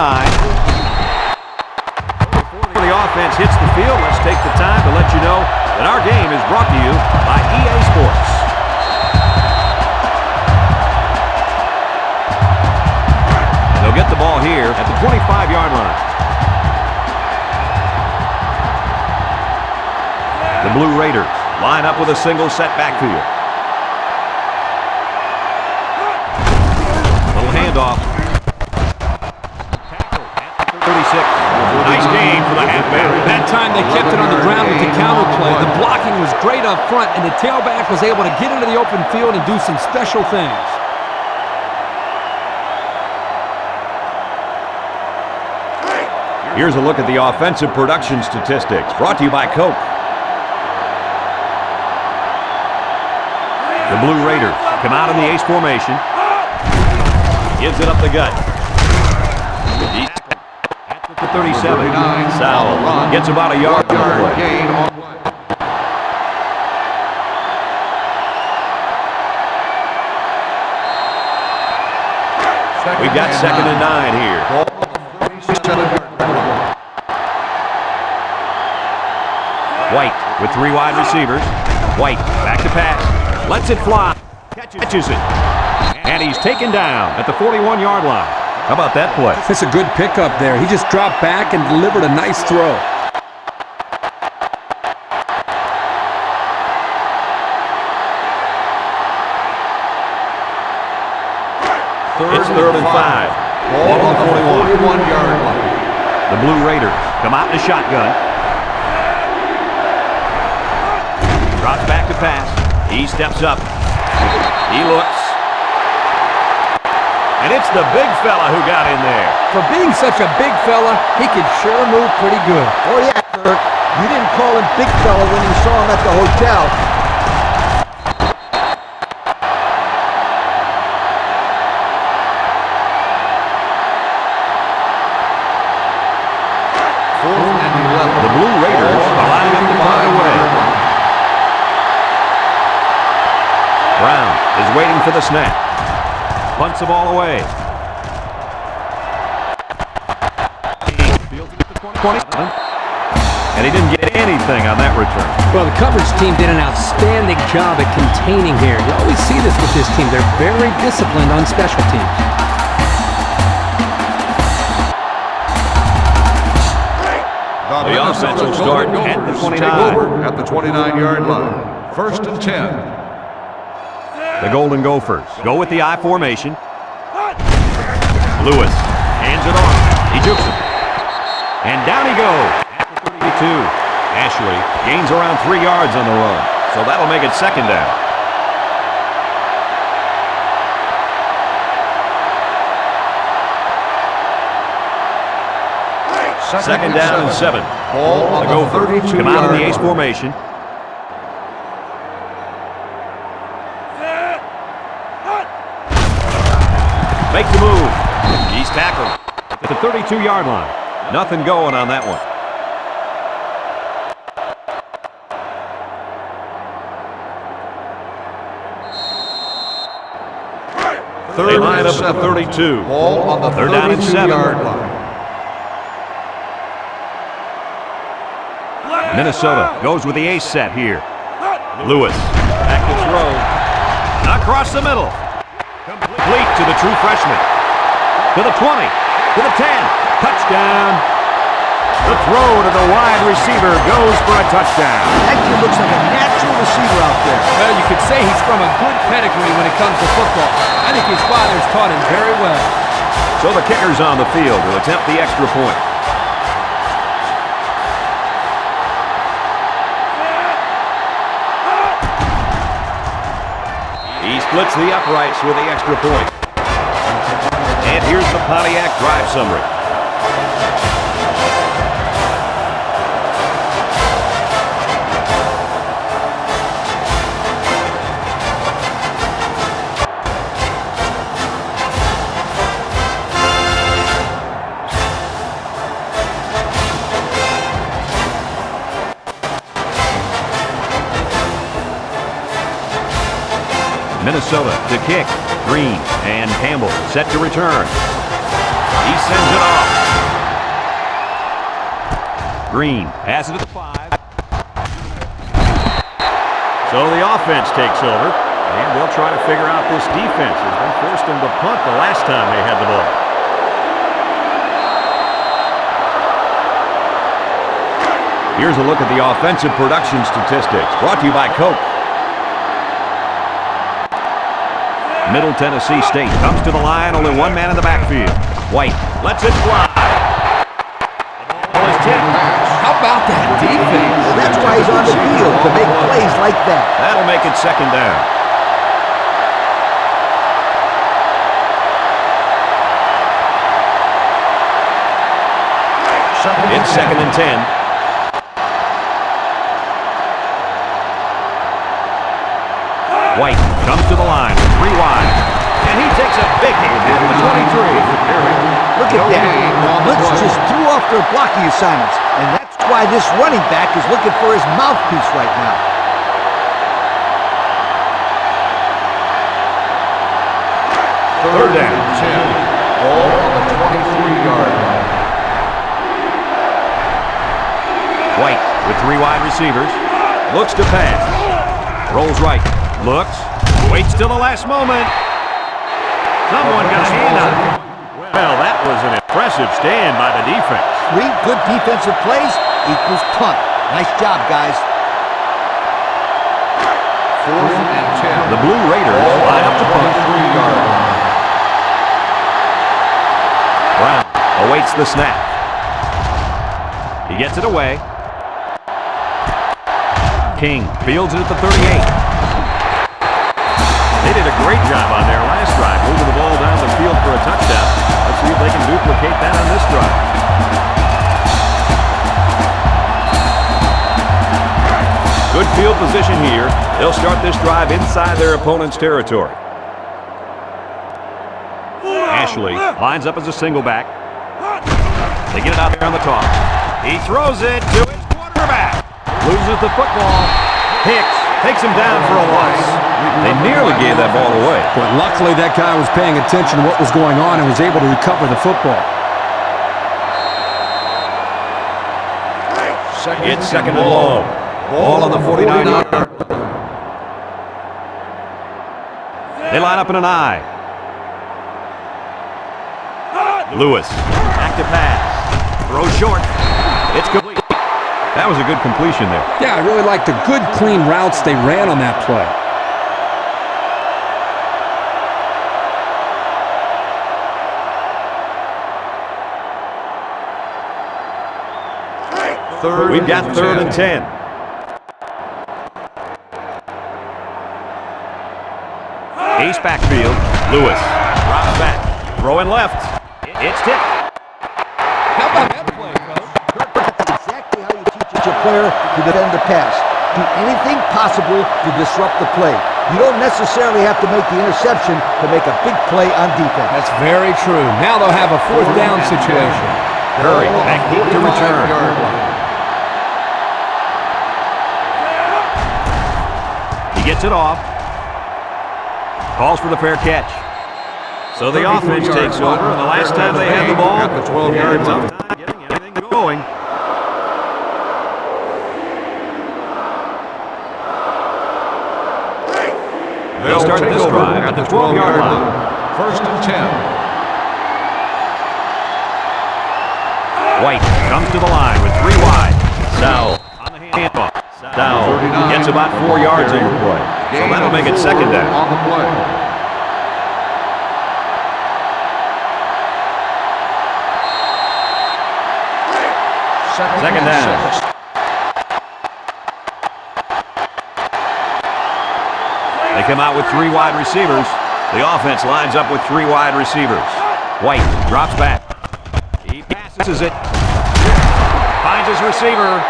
Before the offense hits the field, let's take the time to let you know that our game is brought to you by EA Sports. They'll get the ball here at the 25-yard line. The Blue Raiders line up with a single set backfield. Little handoff. Tackle at the 36. Nice game for the halfback. That time they kept it on the ground with the counter play. The blocking was great up front, and the tailback was able to get into the open field and do some special things. Here's a look at the offensive production statistics brought to you by Coke. The Blue Raiders come out in the ace formation. Gives it up the gut. At the 37. Sowell gets about a yard Gain on play. We've got 2nd and 9 here. White with 3 wide receivers. White back to pass. Lets it fly. Catches it. And he's taken down at the 41-yard line. How about that play? That's a good pickup there. He just dropped back and delivered a nice throw. It's 3rd and 5. Ball on the 41-yard line. The Blue Raiders come out in a shotgun. Drops back to pass. He steps up. He looks. And it's the big fella who got in there. For being such a big fella, he could sure move pretty good. Oh, yeah, Kirk. You didn't call him big fella when you saw him at the hotel. The Blue Raiders are lining up to find a way. Brown is waiting for the snap. Punts the ball away. Fields it at the 20. And he didn't get anything on that return. Well, the coverage team did an outstanding job at containing here. You always see this with this team. They're very disciplined on special teams. The offense will start at the 29. At the 29-yard line. 1st and 10. The Golden Gophers go with the I formation. Lewis hands it off. He jukes it. And down he goes. At the 32. Ashley gains around 3 yards on the run. So so that'll make it second down. Second down and 7. Ball on The the Gophers 32-yard come out in the ace line. formation. Make the move. He's tackled at the 32-yard line. Nothing going on that one. They line up at the 32. Ball on the They're down at 7. 32-yard line. Minnesota goes with the ace set here. Lewis back to throw. Across the middle. Complete to the true freshman. To the 20. To the 10. Touchdown. The throw to the wide receiver goes for a touchdown. That kid looks like a natural receiver out there. Well, you could say he's from a good pedigree when it comes to football. I think his father's taught him very well. So the kicker's on the field to attempt the extra point. He splits the uprights with the extra point. And here's the Pontiac drive summary. Minnesota to kick. Green and Campbell set to return. He sends it off. Green has it at the 5. So the offense takes over, and they'll try to figure out this defense as they forced them to punt the last time they had the ball. Here's a look at the offensive production statistics brought to you by Coke. Middle Tennessee State comes to the line, only one man in the backfield. White lets it fly. The ball is tipped. How about that defense? Well, that's why he's on the field, to make plays like that. That'll make it second down. It's second and 10. White comes to the line, 3 wide, and he takes a big hit at the 23. Look at that. The blitz just threw off their blocking assignments, and that's why this running back is looking for his mouthpiece right now. Third down. 10. Ball on the 23-yard line. White with 3 wide receivers, looks to pass, rolls right, looks, waits till the last moment. Someone got a hand on it. Well, that was an impressive stand by the defense. 3 good defensive plays equals punt. Nice job, guys. Fourth and 10. The Blue Raiders line up to punt. 3-yard line. Brown awaits the snap. He gets it away. King fields it at the 38. They did a great job on their last drive, moving the ball down the field for a touchdown. Let's see if they can duplicate that on this drive. Good field position here. They'll start this drive inside their opponent's territory. Ashley lines up as a single back. They get it out there on the toss. He throws it to his quarterback. Loses the football. Hicks takes him down for a loss. They nearly gave that ball away. But luckily that guy was paying attention to what was going on and was able to recover the football. It's second and long. Ball on the 49-yard line. They line up in an I. Lewis, back to pass. Throw short. It's complete. That was a good completion there. Yeah, I really liked the good, clean routes they ran on that play. We've got third and 10. Ace backfield. Lewis drops back. Throwing left. It's tipped. How about that play, Coach? Exactly how you teach a player to defend the pass. Do anything possible to disrupt the play. You don't necessarily have to make the interception to make a big play on defense. That's very true. Now they'll have a fourth down situation. Curry back deep to return. He gets it off. Calls for the fair catch. So the offense takes over, and the last time they had the ball, at the 12-yard line. tough time getting anything going. They'll start take this over drive at the 12-yard line. First and 10. White comes to the line with 3 wide. Sowell on the handoff. Sowell gets about 4 yards on the play. So that'll make it second down. On the play. Second down. 6. They come out with 3 wide receivers. The offense lines up with 3 wide receivers. White drops back. He passes it. Finds his receiver.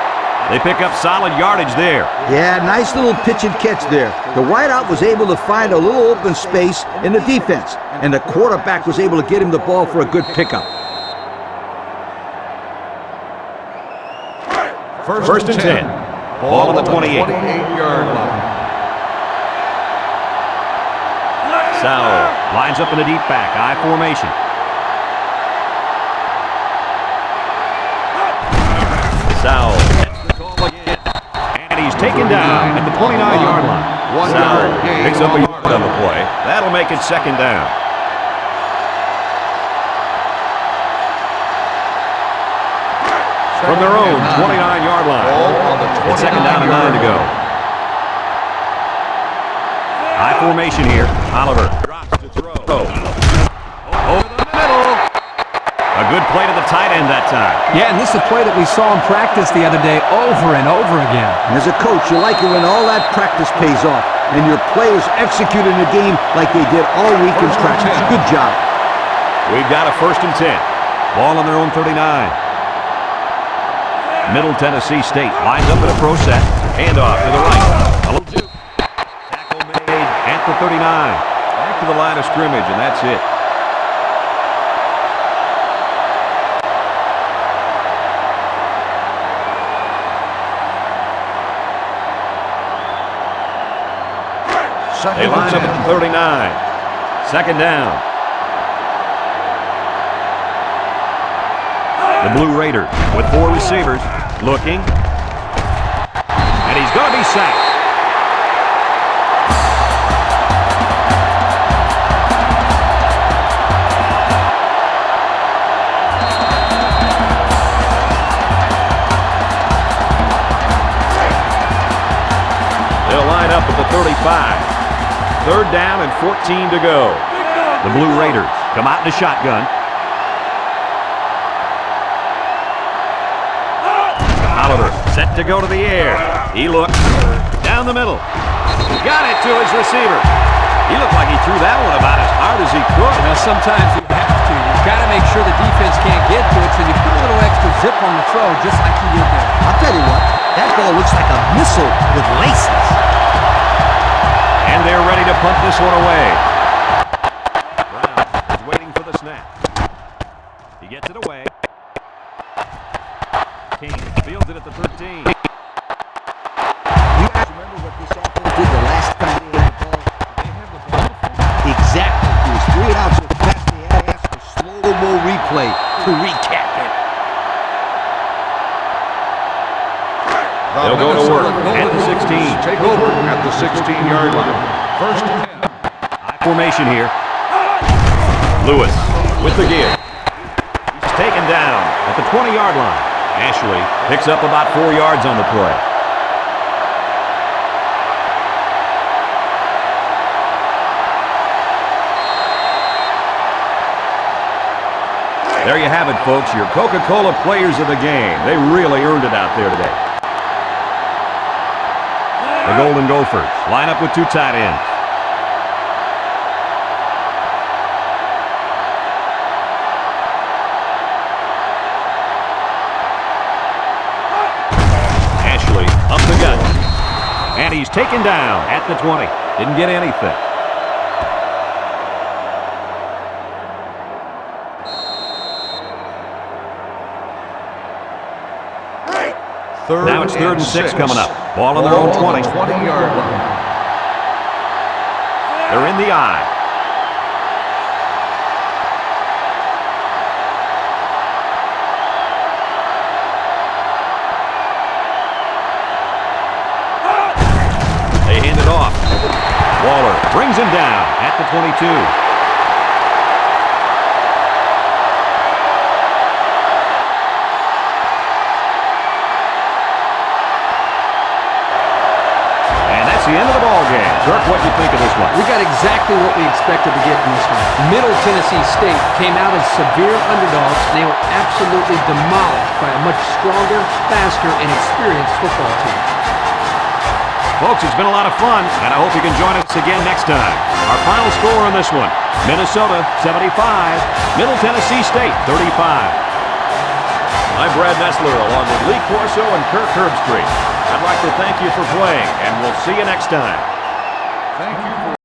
They pick up solid yardage there. Yeah, nice little pitch and catch there. The wideout was able to find a little open space in the defense, and the quarterback was able to get him the ball for a good pickup. First and 10. Ball on the 28. 28-yard line. Sowell lines up in a deep back, I formation. Sowell gets the call again. And he's taken down at the 29-yard line. Sowell picks up a yard on the play. That'll make it second down. From their own 29-yard line. It's second down and 9 to go. High formation here. Oliver drops to throw. Over the middle. A good play to the tight end that time. Yeah, and this is a play that we saw in practice the other day over and over again. And as a coach, you like it when all that practice pays off, and your players execute in the game like they did all week in practice. Good job. We've got a first and 10. Ball on their own 39. Middle Tennessee State lines up in a pro set. Handoff to the right. A little juke. Tackle made at the 39. Back to the line of scrimmage, and that's it. They line up at the 39. Second down. The Blue Raiders with 4 receivers. Looking. And he's going to be sacked. They'll line up at the 35. Third down and 14 to go. The Blue Raiders come out in a shotgun. Oliver set to go to the air. He looks down the middle. Got it to his receiver. He looked like he threw that one about as hard as he could. Now, sometimes you have to. You've got to make sure the defense can't get to it, so you put a little extra zip on the throw, just like he did there. I'll tell you what, that ball looks like a missile with laces. And they're ready to punt this one away. Brown is waiting for the snap. He gets it away. King fields it at the 13. You guys remember what this offense did the last time they had the ball? They had the ball. Exactly. It was 3 and out so fast they had to ask for slow-mo replay to recap it. They'll go to work at the 16. Take over at the 16-yard line. First and 10. High formation here. Lewis with the give. He's taken down at the 20-yard line. Ashley picks up about 4 yards on the play. There you have it, folks. Your Coca-Cola players of the game. They really earned it out there today. The Golden Gophers line up with 2 tight ends. And he's taken down at the 20. Didn't get anything. Now it's 3rd and 6 coming up. Ball on their own 20. 20-yard line. They're in the eye. They hand it off. Waller brings him down at the 22. The end of the ball game. Kirk, what do you think of this one? We got exactly what we expected to get in this one. Middle Tennessee State came out as severe underdogs, and they were absolutely demolished by a much stronger, faster, and experienced football team. Folks, it's been a lot of fun, and I hope you can join us again next time. Our final score on this one, Minnesota 75, Middle Tennessee State 35. I'm Brad Nessler along with Lee Corso and Kirk Herbstreit. I'd like to thank you for playing, and we'll see you next time. Thank you for